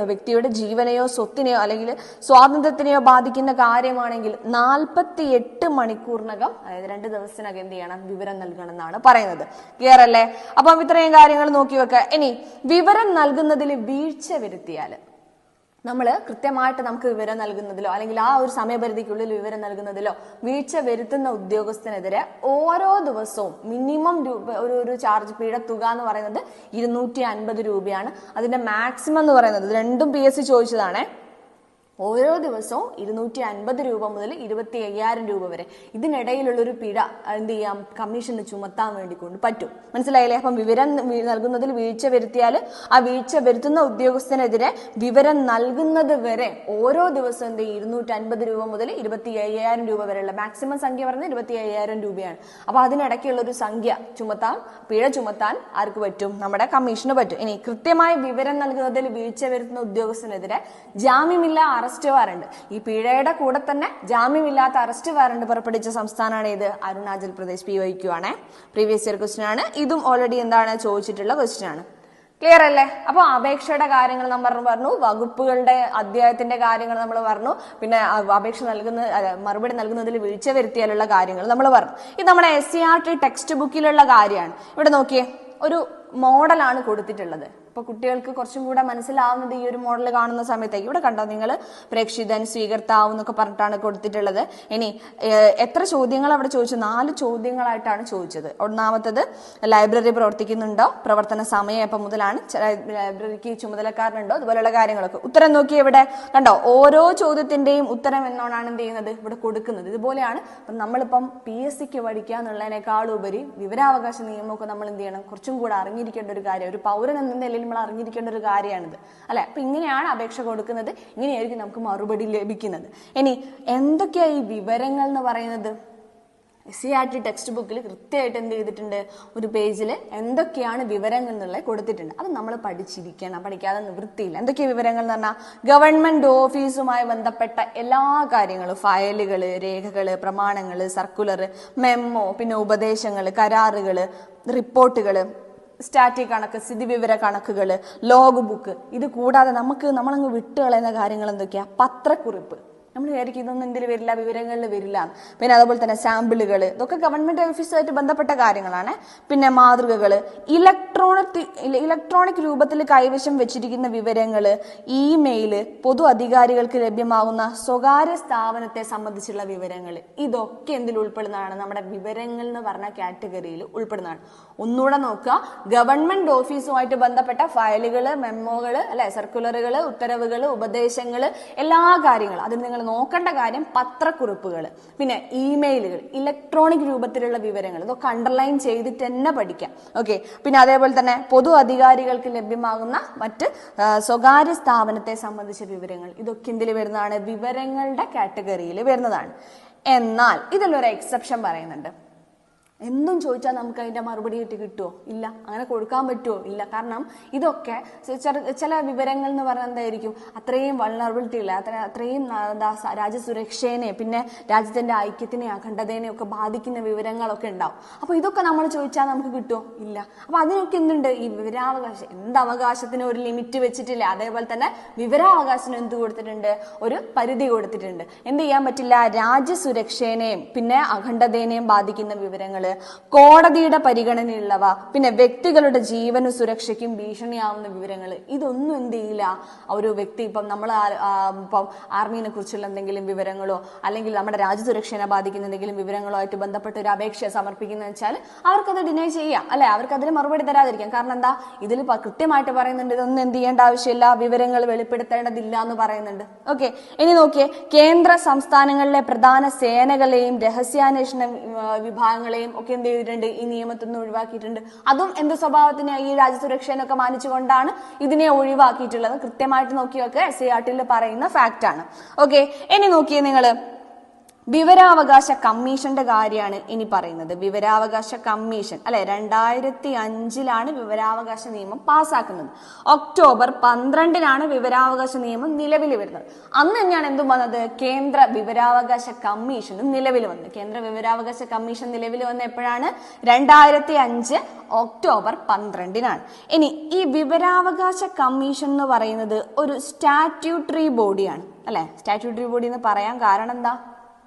വ്യക്തിയുടെ ജീവനെയോ സ്വത്തിനെയോ അല്ലെങ്കിൽ സ്വാതന്ത്ര്യത്തിനെയോ ബാധിക്കുന്ന കാര്യമാണെങ്കിൽ 48 മണിക്കൂറിനകം, അതായത് 2 ദിവസത്തിനകം എന്ത് ചെയ്യണം, വിവരം നൽകണം എന്നാണ് പറയുന്നത്. ക്ലിയർ അല്ലേ? അപ്പം ഇത്രയും കാര്യങ്ങൾ നോക്കി വെക്കുക. ഇനി വിവരം നൽകുന്നതിൽ വീഴ്ച വരുത്തിയാൽ, നമ്മൾ കൃത്യമായിട്ട് നമുക്ക് വിവരം നൽകുന്നതിലോ അല്ലെങ്കിൽ ആ ഒരു സമയപരിധിക്കുള്ളിൽ വിവരം നൽകുന്നതിലോ വീഴ്ച വരുത്തുന്ന ഉദ്യോഗസ്ഥനെതിരെ ഓരോ ദിവസവും മിനിമം ഒരു ചാർജ് പിഴ തുക എന്ന് പറയുന്നത് 250 രൂപയാണ്. അതിന്റെ മാക്സിമം എന്ന് പറയുന്നത്, രണ്ടും PSC ചോദിച്ചതാണ്, ഓരോ ദിവസവും 250 രൂപ മുതൽ 25,000 രൂപ വരെ. ഇതിനിടയിലുള്ള ഒരു പിഴ എന്ത് ചെയ്യാം, കമ്മീഷന് ചുമത്താൻ വേണ്ടി കൊണ്ട് പറ്റും. മനസ്സിലായില്ലേ? അപ്പം വിവരം നൽകുന്നതിൽ വീഴ്ച വരുത്തിയാൽ ആ വീഴ്ച വരുത്തുന്ന ഉദ്യോഗസ്ഥനെതിരെ വിവരം നൽകുന്നത് വരെ ഓരോ ദിവസവും എന്ത് ചെയ്യും, 250 രൂപ മുതൽ 25,000 രൂപ വരെയുള്ള മാക്സിമം സംഖ്യ പറഞ്ഞത് 25,000 രൂപയാണ്. അപ്പൊ അതിനിടയ്ക്കുള്ള ഒരു സംഖ്യ ചുമത്താൻ, പിഴ ചുമത്താൻ ആർക്ക് പറ്റും, നമ്മുടെ കമ്മീഷന് പറ്റും. ഇനി കൃത്യമായി വിവരം നൽകുന്നതിൽ വീഴ്ച വരുത്തുന്ന ഉദ്യോഗസ്ഥനെതിരെ ജാമ്യമില്ല അറസ്റ്റ് വാറണ്ട്, ഈ പിഴയുടെ കൂടെ തന്നെ ജാമ്യമില്ലാത്ത അറസ്റ്റ് വാറണ്ട് പുറപ്പെടുവിച്ച സംസ്ഥാനമാണ് ഏത്, അരുണാചൽ പ്രദേശ്. PYQ ആണ്, പ്രീവിയസ് ഇയർ ക്വസ്റ്റ്യൻ ആണ്. ഇതും ഓൾറെഡി എന്താണ് ചോദിച്ചിട്ടുള്ള ക്വസ്റ്റ്യൻ ആണ്. ക്ലിയർ അല്ലേ? അപ്പൊ അപേക്ഷയുടെ കാര്യങ്ങൾ നമ്മൾ പറഞ്ഞു, വകുപ്പുകളുടെ അധ്യായത്തിന്റെ കാര്യങ്ങൾ നമ്മൾ പറഞ്ഞു, പിന്നെ അപേക്ഷ മറുപടി നൽകുന്നതിൽ വീഴ്ച വരുത്തിയാലുള്ള കാര്യങ്ങൾ നമ്മൾ പറഞ്ഞു. ഇത് നമ്മുടെ SCERT ടെക്സ്റ്റ് ബുക്കിലുള്ള കാര്യമാണ്. ഇവിടെ നോക്കിയേ, ഒരു മോഡലാണ് കൊടുത്തിട്ടുള്ളത്. അപ്പൊ കുട്ടികൾക്ക് കുറച്ചും കൂടെ മനസ്സിലാവുന്നത് ഈ ഒരു മോഡൽ കാണുന്ന സമയത്തേക്ക്. ഇവിടെ കണ്ടോ നിങ്ങൾ, പ്രേക്ഷിതൻ, സ്വീകർത്താവ് എന്നൊക്കെ പറഞ്ഞിട്ടാണ് കൊടുത്തിട്ടുള്ളത്. ഇനി എത്ര ചോദ്യങ്ങൾ അവിടെ ചോദിച്ചു, 4 ചോദ്യങ്ങളായിട്ടാണ് ചോദിച്ചത്. ഒന്നാമത്തത്, ലൈബ്രറി പ്രവർത്തിക്കുന്നുണ്ടോ, പ്രവർത്തന സമയം എപ്പം മുതലാണ്, ലൈബ്രറിക്ക് ചുമതലക്കാരനുണ്ടോ, അതുപോലെയുള്ള കാര്യങ്ങളൊക്കെ. ഉത്തരം നോക്കി ഇവിടെ കണ്ടോ, ഓരോ ചോദ്യത്തിന്റെയും ഉത്തരം എന്നോണാണ് എന്ത് ചെയ്യുന്നത്, ഇവിടെ കൊടുക്കുന്നത്. ഇതുപോലെയാണ് നമ്മളിപ്പം PSCക്ക് പഠിക്കുക എന്നുള്ളതിനേക്കാളുപരി വിവരാവകാശ നിയമമൊക്കെ നമ്മൾ എന്ത് ചെയ്യണം, കുറച്ചും കൂടെ അറിഞ്ഞിരിക്കേണ്ട ഒരു കാര്യം. ഒരു പൗരൻ എന്ന നിലയിൽ നമ്മൾ അറിഞ്ഞിരിക്കേണ്ട ഒരു കാര്യമാണിത് അല്ലെ. അപ്പൊ ഇങ്ങനെയാണ് അപേക്ഷ കൊടുക്കുന്നത്, ഇങ്ങനെയായിരിക്കും നമുക്ക് മറുപടി ലഭിക്കുന്നത്. ഇനി എന്തൊക്കെയാ ഈ വിവരങ്ങൾ എന്ന് പറയുന്നത്? SCERT ടെക്സ്റ്റ് ബുക്കിൽ കൃത്യമായിട്ട് എന്ത് ചെയ്തിട്ടുണ്ട്, ഒരു പേജിൽ എന്തൊക്കെയാണ് വിവരങ്ങൾ എന്നുള്ളത് കൊടുത്തിട്ടുണ്ട്. അത് നമ്മൾ പഠിച്ചിരിക്കണം, പഠിക്കാതെ നിവൃത്തിയില്ല. എന്തൊക്കെയാ വിവരങ്ങൾ എന്ന് പറഞ്ഞാൽ ഗവൺമെന്റ് ഓഫീസുമായി ബന്ധപ്പെട്ട എല്ലാ കാര്യങ്ങളും, ഫയലുകൾ, രേഖകൾ, പ്രമാണങ്ങൾ, സർക്കുലർ, മെമ്മോ, പിന്നെ ഉപദേശങ്ങൾ, കരാറുകൾ, റിപ്പോർട്ടുകൾ, സ്റ്റാറ്റിക് കണക്ക്, സ്ഥിതിവിവര കണക്കുകൾ, ലോഗ് ബുക്ക്. ഇത് കൂടാതെ നമ്മളങ്ങ് വിട്ടുകളയുന്ന കാര്യങ്ങൾ എന്തൊക്കെയാ? പത്രക്കുറിപ്പ്. നമ്മൾ വിചാരിക്കും ഇതൊന്നും എന്തിൽ വരില്ല, വിവരങ്ങളിൽ വരില്ല. പിന്നെ അതുപോലെ തന്നെ സാമ്പിളുകൾ, ഇതൊക്കെ ഗവൺമെന്റ് ഓഫീസുമായിട്ട് ബന്ധപ്പെട്ട കാര്യങ്ങളാണ്. പിന്നെ മാതൃകകൾ, ഇലക്ട്രോണിക് രൂപത്തിൽ കൈവശം വെച്ചിരിക്കുന്ന വിവരങ്ങൾ, ഇമെയില്, പൊതു അധികാരികൾക്ക് ലഭ്യമാകുന്ന സ്വകാര്യ സ്ഥാപനത്തെ സംബന്ധിച്ചുള്ള വിവരങ്ങൾ, ഇതൊക്കെ എന്തിൽ ഉൾപ്പെടുന്നതാണ്? നമ്മുടെ വിവരങ്ങൾ എന്ന് പറഞ്ഞ കാറ്റഗറിയിൽ ഉൾപ്പെടുന്നതാണ്. ഒന്നുകൂടെ നോക്കുക, ഗവൺമെന്റ് ഓഫീസുമായിട്ട് ബന്ധപ്പെട്ട ഫയലുകൾ, മെമ്മോകൾ, അല്ലെ, സർക്കുലറുകൾ, ഉത്തരവുകൾ, ഉപദേശങ്ങൾ, എല്ലാ കാര്യങ്ങളും. അതിൽ നിങ്ങൾ നോക്കേണ്ട കാര്യം പത്രക്കുറിപ്പുകൾ, പിന്നെ ഇമെയിലുകൾ, ഇലക്ട്രോണിക് രൂപത്തിലുള്ള വിവരങ്ങൾ, ഇതൊക്കെ അണ്ടർലൈൻ ചെയ്തിട്ട് തന്നെ പഠിക്കാം. ഓക്കെ. പിന്നെ അതേപോലെ തന്നെ പൊതു അധികാരികൾക്ക് ലഭ്യമാകുന്ന മറ്റ് സ്വകാര്യ സ്ഥാപനത്തെ സംബന്ധിച്ച വിവരങ്ങൾ, ഇതൊക്കെ എന്തിൽ വരുന്നതാണ്? വിവരങ്ങളുടെ കാറ്റഗറിയിൽ വരുന്നതാണ്. എന്നാൽ ഇതിലൊരു എക്സെപ്ഷൻ പറയുന്നുണ്ട്. എന്തും ചോദിച്ചാൽ നമുക്ക് അതിന്റെ മറുപടി കിട്ടുമോ? ഇല്ല. അങ്ങനെ കൊടുക്കാൻ പറ്റുമോ? ഇല്ല. കാരണം ഇതൊക്കെ ചില വിവരങ്ങൾ എന്ന് പറഞ്ഞാൽ എന്തായിരിക്കും, അത്രയും വൾണറബിലിറ്റി ഇല്ല, അത്രയും രാജ്യസുരക്ഷേനെ, പിന്നെ രാജ്യത്തിന്റെ ഐക്യത്തിനെ, അഖണ്ഡതേനെ ഒക്കെ ബാധിക്കുന്ന വിവരങ്ങളൊക്കെ ഉണ്ടാവും. അപ്പൊ ഇതൊക്കെ നമ്മൾ ചോദിച്ചാൽ നമുക്ക് കിട്ടുമോ? ഇല്ല. അപ്പൊ അതിനൊക്കെ എന്തുണ്ട്? ഈ വിവരാവകാശം, അവകാശത്തിന് ഒരു ലിമിറ്റ് വെച്ചിട്ടില്ല. അതേപോലെ തന്നെ വിവരാവകാശത്തിന് എന്ത് കൊടുത്തിട്ടുണ്ട്? ഒരു പരിധി കൊടുത്തിട്ടുണ്ട്. എന്ത് ചെയ്യാൻ പറ്റില്ല? രാജ്യസുരക്ഷേനെയും പിന്നെ അഖണ്ഡതേനെയും ബാധിക്കുന്ന വിവരങ്ങള്, കോടതിയുടെ പരിഗണനയുള്ളവ, പിന്നെ വ്യക്തികളുടെ ജീവനും സുരക്ഷയ്ക്കും ഭീഷണിയാവുന്ന വിവരങ്ങൾ, ഇതൊന്നും എന്ത് ചെയ്യില്ല ഒരു വ്യക്തി, ഇപ്പം നമ്മൾ ഇപ്പം ആർമിനെ കുറിച്ചുള്ള എന്തെങ്കിലും വിവരങ്ങളോ അല്ലെങ്കിൽ നമ്മുടെ രാജ്യസുരക്ഷയെ ബാധിക്കുന്ന എന്തെങ്കിലും വിവരങ്ങളോ ആയിട്ട് ബന്ധപ്പെട്ട് ഒരു അപേക്ഷ സമർപ്പിക്കുന്ന വെച്ചാൽ അവർക്കത് ഡിനൈ ചെയ്യാം, അല്ലെ, അവർക്ക് അതിന് മറുപടി തരാതിരിക്കാം. കാരണം എന്താ? ഇതിൽ കൃത്യമായിട്ട് പറയുന്നുണ്ട് ഇതൊന്നും എന്ത് ചെയ്യേണ്ട ആവശ്യമില്ല, വിവരങ്ങൾ വെളിപ്പെടുത്തേണ്ടതില്ല എന്ന് പറയുന്നുണ്ട്. ഓക്കെ. ഇനി നോക്കിയേ, കേന്ദ്ര സംസ്ഥാനങ്ങളിലെ പ്രധാന സേനകളെയും രഹസ്യാന്വേഷണ വിഭാഗങ്ങളെയും ഒക്കെ എന്ത് ചെയ്തിട്ടുണ്ട്? ഈ നിയമത്തിൽ നിന്ന് ഒഴിവാക്കിയിട്ടുണ്ട്. അതും എന്ത് സ്വഭാവത്തിന്? ഈ രാജ്യസുരക്ഷേനൊക്കെ മാനിച്ചുകൊണ്ടാണ് ഇതിനെ ഒഴിവാക്കിയിട്ടുള്ളത്. കൃത്യമായിട്ട് നോക്കിയൊക്കെ SCERT പറയുന്ന ഫാക്റ്റ് ആണ്. ഓക്കെ. ഇനി നോക്കിയേ നിങ്ങള്, വിവരാവകാശ കമ്മീഷന്റെ കാര്യമാണ് ഇനി പറയുന്നത്. വിവരാവകാശ കമ്മീഷൻ, അല്ലെ, 2005 വിവരാവകാശ നിയമം പാസ്സാക്കുന്നത്. ഒക്ടോബർ 12 വിവരാവകാശ നിയമം നിലവിൽ വരുന്നത്. അന്ന് തന്നെയാണ് എന്തും വന്നത്? കേന്ദ്ര വിവരാവകാശ കമ്മീഷനും നിലവിൽ വന്നത്. കേന്ദ്ര വിവരാവകാശ കമ്മീഷൻ നിലവിൽ വന്ന എപ്പോഴാണ്? 2005 ഒക്ടോബർ 12. ഇനി ഈ വിവരാവകാശ കമ്മീഷൻ എന്ന് പറയുന്നത് ഒരു സ്റ്റാറ്റ്യൂട്ടറി ബോഡിയാണ്, അല്ലെ. സ്റ്റാറ്റ്യൂട്ടറി ബോഡി എന്ന് പറയാൻ കാരണം എന്താ?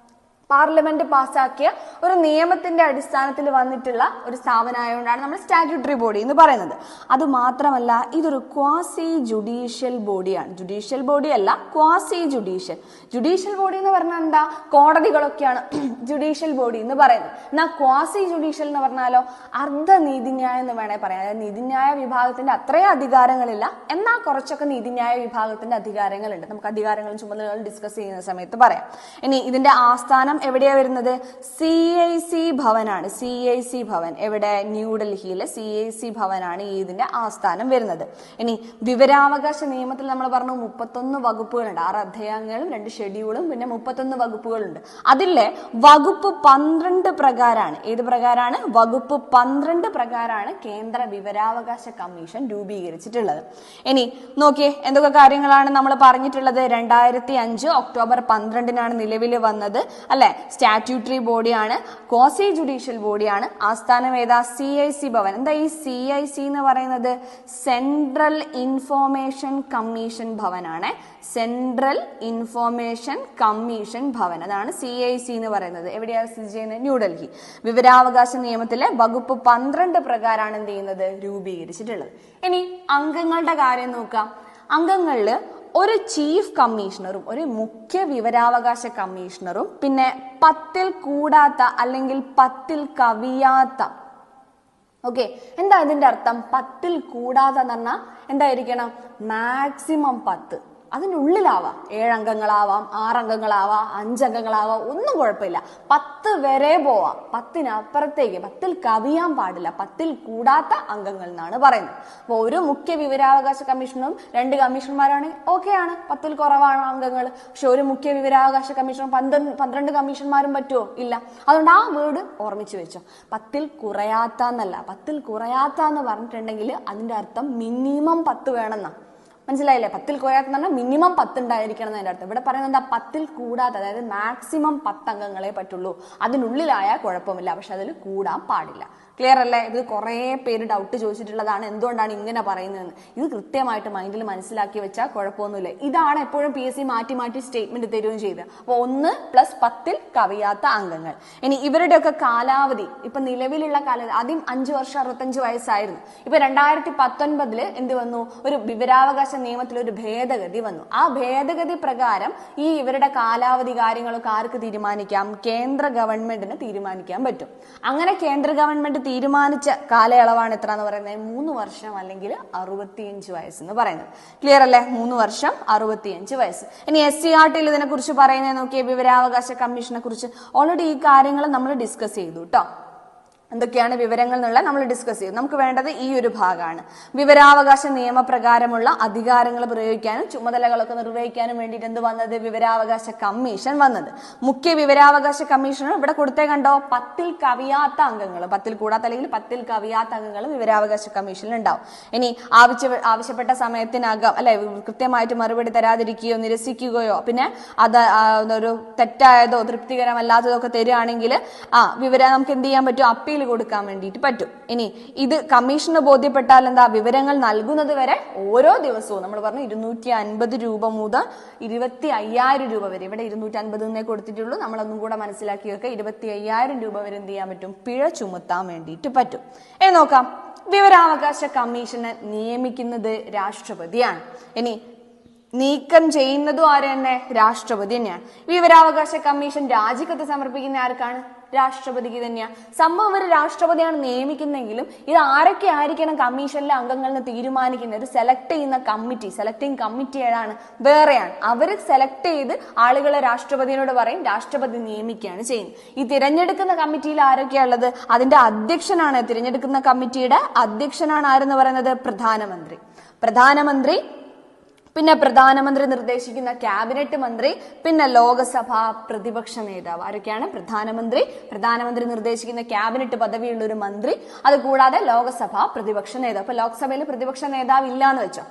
പാർലമെന്റ് പാസ്സാക്കിയ ഒരു നിയമത്തിന്റെ അടിസ്ഥാനത്തിൽ വന്നിട്ടുള്ള ഒരു സ്ഥാപനമായതുകൊണ്ടാണ് നമ്മൾ സ്റ്റാറ്റ്യൂട്ടറി ബോഡി എന്ന് പറയുന്നത്. അത് മാത്രമല്ല, ഇതൊരു ക്വാസി ജുഡീഷ്യൽ ബോഡിയാണ്. ജുഡീഷ്യൽ ബോഡി അല്ല, ക്വാസി ജുഡീഷ്യൽ. ജുഡീഷ്യൽ ബോഡി എന്ന് പറഞ്ഞാൽ എന്താ? കോടതികളൊക്കെയാണ് ജുഡീഷ്യൽ ബോഡി എന്ന് പറയുന്നത്. എന്നാൽ ക്വാസി ജുഡീഷ്യൽ എന്ന് പറഞ്ഞാലോ അർദ്ധ നീതിന്യായം എന്ന് വേണേ പറയാം. അതായത് നീതിന്യായ വിഭാഗത്തിന്റെ അത്രയും അധികാരങ്ങളില്ല, എന്നാൽ കുറച്ചൊക്കെ നീതിന്യായ വിഭാഗത്തിന്റെ അധികാരങ്ങളുണ്ട്. നമുക്ക് അധികാരങ്ങളും ചുമതലകളും ഡിസ്കസ് ചെയ്യുന്ന സമയത്ത് പറയാം. ഇനി ഇതിന്റെ ആസ്ഥാനം എവിടെയാ വരുന്നത്? CIC ഭവനാണ്. CIC ഭവൻ എവിടെ? ന്യൂഡൽഹിയിലെ CIC ഭവനാണ് ഇതിന്റെ ആസ്ഥാനം വരുന്നത്. ഇനി വിവരാവകാശ നിയമത്തിൽ നമ്മൾ പറഞ്ഞു 31 വകുപ്പുകളുണ്ട്. 6 അധ്യായങ്ങളും 2 ഷെഡ്യൂളും പിന്നെ 31 വകുപ്പുകളുണ്ട്. അതിലെ വകുപ്പ് 12 പ്രകാരമാണ്. ഏത് പ്രകാരമാണ്? വകുപ്പ് 12 പ്രകാരമാണ് കേന്ദ്ര വിവരാവകാശ കമ്മീഷൻ രൂപീകരിച്ചിട്ടുള്ളത്. ഇനി നോക്കിയേ, എന്തൊക്കെ കാര്യങ്ങളാണ് നമ്മൾ പറഞ്ഞിട്ടുള്ളത്? 2005 ഒക്ടോബർ 12 നിലവിൽ വന്നത്, അല്ലെ. സ്റ്റാറ്റ്യൂട്ടറി ബോഡിയാണ്, ക്വാസി ജുഡീഷ്യൽ ബോഡിയാണ്. ആസ്ഥാനം ഏതാ? CIC ഭവൻ. എന്താ ഈ CIC എന്ന് പറയുന്നത്? സെൻട്രൽ ഇൻഫോർമേഷൻ കമ്മീഷൻ ഭവനാണ്. സെൻട്രൽ ഇൻഫോർമേഷൻ കമ്മീഷൻ ഭവൻ, അതാണ് CIC എന്ന് പറയുന്നത്. എവിടെയാണ് സ്ഥിതി ചെയ്യുന്നത്? ന്യൂഡൽഹി. വിവരാവകാശ നിയമത്തിലെ വകുപ്പ് 12 പ്രകാരമാണ് എന്ത് ചെയ്യുന്നത്? രൂപീകരിച്ചിട്ടുള്ളത്. ഇനി അംഗങ്ങളുടെ കാര്യം നോക്കാം. അംഗങ്ങളിൽ ഒരു ചീഫ് കമ്മീഷണറും ഒരു മുഖ്യ വിവരാവകാശ കമ്മീഷണറും പിന്നെ 10 കൂടാത്ത അല്ലെങ്കിൽ 10 കവിയാത്ത. ഓക്കെ. എന്താ ഇതിന്റെ അർത്ഥം? 10 കൂടാത്ത എന്ന് പറഞ്ഞാൽ എന്തായിരിക്കണം? മാക്സിമം 10. അതിൻ്റെ ഉള്ളിലാവാം, 7 അംഗങ്ങളാവാം, 6 അംഗങ്ങളാവാം, 5 അംഗങ്ങളാവാം, ഒന്നും കുഴപ്പമില്ല. 10 വരെ പോവാം. 10-നപ്പുറത്തേക്ക്, 10-ൽ കവിയാൻ പാടില്ല. 10-ൽ കൂടാത്ത അംഗങ്ങൾ എന്നാണ് പറയുന്നത്. അപ്പോൾ ഒരു മുഖ്യ വിവരാവകാശ കമ്മീഷനും 2 കമ്മീഷന്മാരാണ്, ഓക്കെ ആണ്. 10-ൽ കുറവാണ് അംഗങ്ങൾ. പക്ഷെ ഒരു മുഖ്യ വിവരാവകാശ കമ്മീഷനും 12 കമ്മീഷന്മാരും പറ്റുമോ? ഇല്ല. അതുകൊണ്ട് ആ വേർഡ് ഓർമ്മിച്ചു വെച്ചോ. 10-ൽ കുറയാത്ത എന്നല്ല. 10-ൽ കുറയാത്ത എന്ന് പറഞ്ഞിട്ടുണ്ടെങ്കിൽ അതിന്റെ അർത്ഥം മിനിമം 10 വേണമെന്നാ. മനസ്സിലായില്ലേ? 10-ൽ കുറയാത്ത പറഞ്ഞാൽ മിനിമം 10 ഉണ്ടായിരിക്കണം എന്നതിന്റെ അർത്ഥം. ഇവിടെ പറയുന്നത് എന്താ? 10-ൽ കൂടാത്ത, അതായത് മാക്സിമം 10 അംഗങ്ങളെ പറ്റുള്ളൂ. അതിനുള്ളിലായാൽ കുഴപ്പമില്ല, പക്ഷെ അതിൽ കൂടാൻ പാടില്ല. ക്ലിയർ അല്ലേ? ഇത് കുറേ പേര് ഡൗട്ട് ചോദിച്ചിട്ടുള്ളതാണ്, എന്തുകൊണ്ടാണ് ഇങ്ങനെ പറയുന്നതെന്ന്. ഇത് കൃത്യമായിട്ട് മൈൻഡിൽ മനസ്സിലാക്കി വെച്ചാൽ കുഴപ്പമൊന്നുമില്ല. ഇതാണ് എപ്പോഴും PSC മാറ്റി മാറ്റി സ്റ്റേറ്റ്മെന്റ് തരുകയും ചെയ്തത്. അപ്പോൾ 1 + 10-ൽ കവിയാത്ത അംഗങ്ങൾ. ഇനി ഇവരുടെയൊക്കെ കാലാവധി, ഇപ്പൊ നിലവിലുള്ള കാലാവധി ആദ്യം 5 വർഷം 65 വയസ്സായിരുന്നു. ഇപ്പൊ 2019 എന്ത് വന്നു? ഒരു വിവരാവകാശ നിയമത്തിൽ ഒരു ഭേദഗതി വന്നു. ആ ഭേദഗതി പ്രകാരം ഈ ഇവരുടെ കാലാവധി കാര്യങ്ങളൊക്കെ ആർക്ക് തീരുമാനിക്കാം? കേന്ദ്ര ഗവൺമെന്റിന് തീരുമാനിക്കാൻ പറ്റും. അങ്ങനെ കേന്ദ്ര ഗവൺമെന്റ് തീരുമാനിച്ച കാലയളവാണ് എത്ര എന്ന് പറയുന്നത്? 3 വർഷം അല്ലെങ്കിൽ 65 വയസ്സ് എന്ന് പറയുന്നത്. ക്ലിയർ അല്ലേ? 3 വർഷം 65 വയസ്സ്. ഇനി SCRT-ൽ ഇതിനെ കുറിച്ച് പറയുന്നത് നോക്കിയേ, വിവരാവകാശ കമ്മീഷനെ കുറിച്ച് ഓൾറെഡി ഈ കാര്യങ്ങൾ നമ്മൾ ഡിസ്കസ് ചെയ്തു കേട്ടോ. എന്തൊക്കെയാണ് വിവരങ്ങൾ എന്നുള്ള നമ്മൾ ഡിസ്കസ് ചെയ്യും. നമുക്ക് വേണ്ടത് ഈ ഒരു ഭാഗമാണ്. വിവരാവകാശ നിയമപ്രകാരമുള്ള അധികാരങ്ങൾ പ്രയോഗിക്കാനും ചുമതലകളൊക്കെ നിർവഹിക്കാനും വേണ്ടിയിട്ട് എന്ത് വന്നത്? വിവരാവകാശ കമ്മീഷൻ വന്നത്. മുഖ്യ വിവരാവകാശ കമ്മീഷണർ ഇവിടെ കൊടുത്തേ കണ്ടോ? 10-ൽ കവിയാത്ത അംഗങ്ങൾ, 10-ൽ കൂടാത്ത അല്ലെങ്കിൽ 10-ൽ കവിയാത്ത അംഗങ്ങൾ വിവരാവകാശ കമ്മീഷനിൽ ഉണ്ടാവും. ഇനി ആവശ്യപ്പെട്ട സമയത്തിനകം അല്ലെ കൃത്യമായിട്ട് മറുപടി തരാതിരിക്കുകയോ നിരസിക്കുകയോ പിന്നെ അത് ഒരു തെറ്റായതോ തൃപ്തികരമല്ലാത്തതോ ഒക്കെ തരികയാണെങ്കിൽ നമുക്ക് എന്ത് ചെയ്യാൻ പറ്റും? അപ്പീൽ കൊടുക്കാൻ വേണ്ടിയിട്ട് പറ്റും. ഇനി ഇത് കമ്മീഷന് ബോധ്യപ്പെട്ടാൽ എന്താ? വിവരങ്ങൾ നൽകുന്നത് വരെ ഓരോ ദിവസവും നമ്മൾ പറഞ്ഞു 250 രൂപ മുതൽ 25,000 രൂപ വരെ. ഇവിടെ 250 കൊടുത്തിട്ടുള്ളൂ, നമ്മളൊന്നും കൂടെ മനസ്സിലാക്കി വെക്കുക. 25,000 രൂപ വരെ എന്ത് ചെയ്യാൻ പറ്റും? പിഴ ചുമത്താൻ വേണ്ടിയിട്ട് പറ്റും. നോക്കാം. വിവരാവകാശ കമ്മീഷനെ നിയമിക്കുന്നത് രാഷ്ട്രപതിയാണ്. ഇനി നീക്കം ചെയ്യുന്നതും ആര് തന്നെ? രാഷ്ട്രപതി തന്നെയാണ്. വിവരാവകാശ കമ്മീഷൻ രാജിക്കത്ത് സമർപ്പിക്കുന്ന ആർക്കാണ്? രാഷ്ട്രപതിക്ക് തന്നെയാണ്. സംഭവം ഒരു രാഷ്ട്രപതിയാണ് നിയമിക്കുന്നെങ്കിലും ഇത് ആരൊക്കെ ആയിരിക്കണം കമ്മീഷനിലെ അംഗങ്ങളെന്ന് തീരുമാനിക്കുന്നത്? സെലക്ട് ചെയ്യുന്ന കമ്മിറ്റി, സെലക്ടിങ് കമ്മിറ്റി ഏതാണ്? വേറെയാണ്. അവർ സെലക്ട് ചെയ്ത് ആളുകളെ രാഷ്ട്രപതിയോട് പറയും, രാഷ്ട്രപതി നിയമിക്കുകയാണ് ചെയ്യുന്നത്. ഈ തിരഞ്ഞെടുക്കുന്ന കമ്മിറ്റിയിൽ ആരൊക്കെയുള്ളത്? അതിന്റെ അധ്യക്ഷനാണ്. തിരഞ്ഞെടുക്കുന്ന കമ്മിറ്റിയുടെ അധ്യക്ഷനാണ് ആരെന്ന് പറയുന്നത്? പ്രധാനമന്ത്രി, പിന്നെ പ്രധാനമന്ത്രി നിർദ്ദേശിക്കുന്ന ക്യാബിനറ്റ് മന്ത്രി, പിന്നെ ലോകസഭ പ്രതിപക്ഷ നേതാവ്. ആരൊക്കെയാണ്? പ്രധാനമന്ത്രി നിർദ്ദേശിക്കുന്ന ക്യാബിനറ്റ് പദവിയുള്ള ഒരു മന്ത്രി, അതുകൂടാതെ ലോകസഭ പ്രതിപക്ഷ നേതാവ്. അപ്പൊ ലോക്സഭയിൽ പ്രതിപക്ഷ നേതാവ് ഇല്ലാന്ന് വെച്ചോ,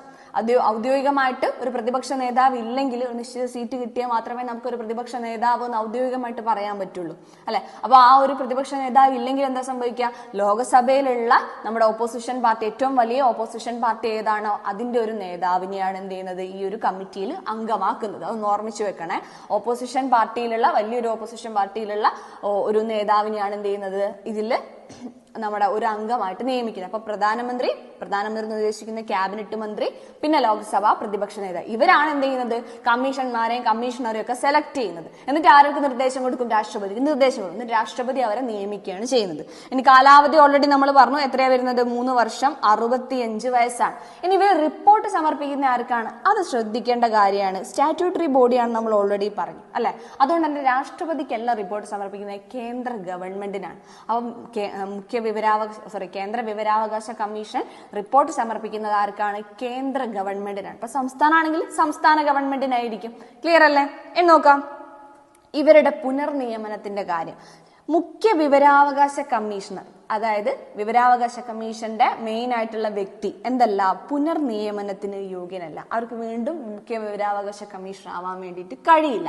ഔദ്യോഗികമായിട്ട് ഒരു പ്രതിപക്ഷ നേതാവ് ഇല്ലെങ്കിൽ ഒരു നിശ്ചിത സീറ്റ് കിട്ടിയാൽ മാത്രമേ നമുക്ക് ഒരു പ്രതിപക്ഷ നേതാവ് എന്ന് ഔദ്യോഗികമായിട്ട് പറയാൻ പറ്റുള്ളൂ അല്ലെ. അപ്പൊ ആ ഒരു പ്രതിപക്ഷ നേതാവ് ഇല്ലെങ്കിൽ എന്താ സംഭവിക്കുക? ലോകസഭയിലുള്ള നമ്മുടെ ഓപ്പോസിഷൻ പാർട്ടി, ഏറ്റവും വലിയ ഓപ്പോസിഷൻ പാർട്ടി ഏതാണോ അതിന്റെ ഒരു നേതാവിനെയാണ് എന്ത് ചെയ്യുന്നത്? ഈ ഒരു കമ്മിറ്റിയിൽ അംഗമാക്കുന്നത്. അതൊന്ന് ഓർമ്മിച്ചു വെക്കണേ. വലിയൊരു ഓപ്പോസിഷൻ പാർട്ടിയിലുള്ള ഒരു നേതാവിനെയാണ് എന്ത് ചെയ്യുന്നത്? ഇതില് നമ്മുടെ ഒരു അംഗമായിട്ട് നിയമിക്കുന്നത്. അപ്പൊ പ്രധാനമന്ത്രി നിർദ്ദേശിക്കുന്ന ക്യാബിനറ്റ് മന്ത്രി, പിന്നെ ലോക്സഭ പ്രതിപക്ഷ നേതാവ്, ഇവരാണ് എന്ത് ചെയ്യുന്നത്? കമ്മീഷന്മാരെയും കമ്മീഷണറെയും ഒക്കെ സെലക്ട് ചെയ്യുന്നത്. എന്നിട്ട് ആർക്ക് നിർദ്ദേശം കൊടുക്കും? രാഷ്ട്രപതിക്ക് നിർദ്ദേശം കൊടുക്കും. എന്നിട്ട് രാഷ്ട്രപതി അവരെ നിയമിക്കുകയാണ് ചെയ്യുന്നത്. ഇനി കാലാവധി ഓൾറെഡി നമ്മൾ പറഞ്ഞു, എത്രയാ വരുന്നത്? 3 വർഷം 65 വയസ്സാണ്. ഇനി ഇവർ റിപ്പോർട്ട് സമർപ്പിക്കുന്ന ആർക്കാണ്? അത് ശ്രദ്ധിക്കേണ്ട കാര്യമാണ്. സ്റ്റാറ്റ്യൂട്ടറി ബോഡിയാണ് നമ്മൾ ഓൾറെഡി പറഞ്ഞു അല്ലെ. അതുകൊണ്ട് തന്നെ രാഷ്ട്രപതിക്കല്ല റിപ്പോർട്ട് സമർപ്പിക്കുന്നത്, കേന്ദ്ര ഗവൺമെന്റിനാണ്. അപ്പം കേന്ദ്ര വിവരാവകാശ കമ്മീഷൻ റിപ്പോർട്ട് സമർപ്പിക്കുന്നത് ആർക്കാണ്? കേന്ദ്ര ഗവൺമെന്റിനാണ്. ഇപ്പൊ സംസ്ഥാനമാണെങ്കിൽ സംസ്ഥാന ഗവൺമെന്റിനായിരിക്കും. ക്ലിയർ അല്ലേ? നോക്കാം ഇവരുടെ പുനർനിയമനത്തിന്റെ കാര്യം. മുഖ്യ വിവരാവകാശ കമ്മീഷണർ, അതായത് വിവരാവകാശ കമ്മീഷന്റെ മെയിൻ ആയിട്ടുള്ള വ്യക്തി പുനർനിയമനത്തിന് യോഗ്യനല്ല. അവർക്ക് വീണ്ടും മുഖ്യ വിവരാവകാശ കമ്മീഷണർ ആവാൻ വേണ്ടിയിട്ട് കഴിയില്ല.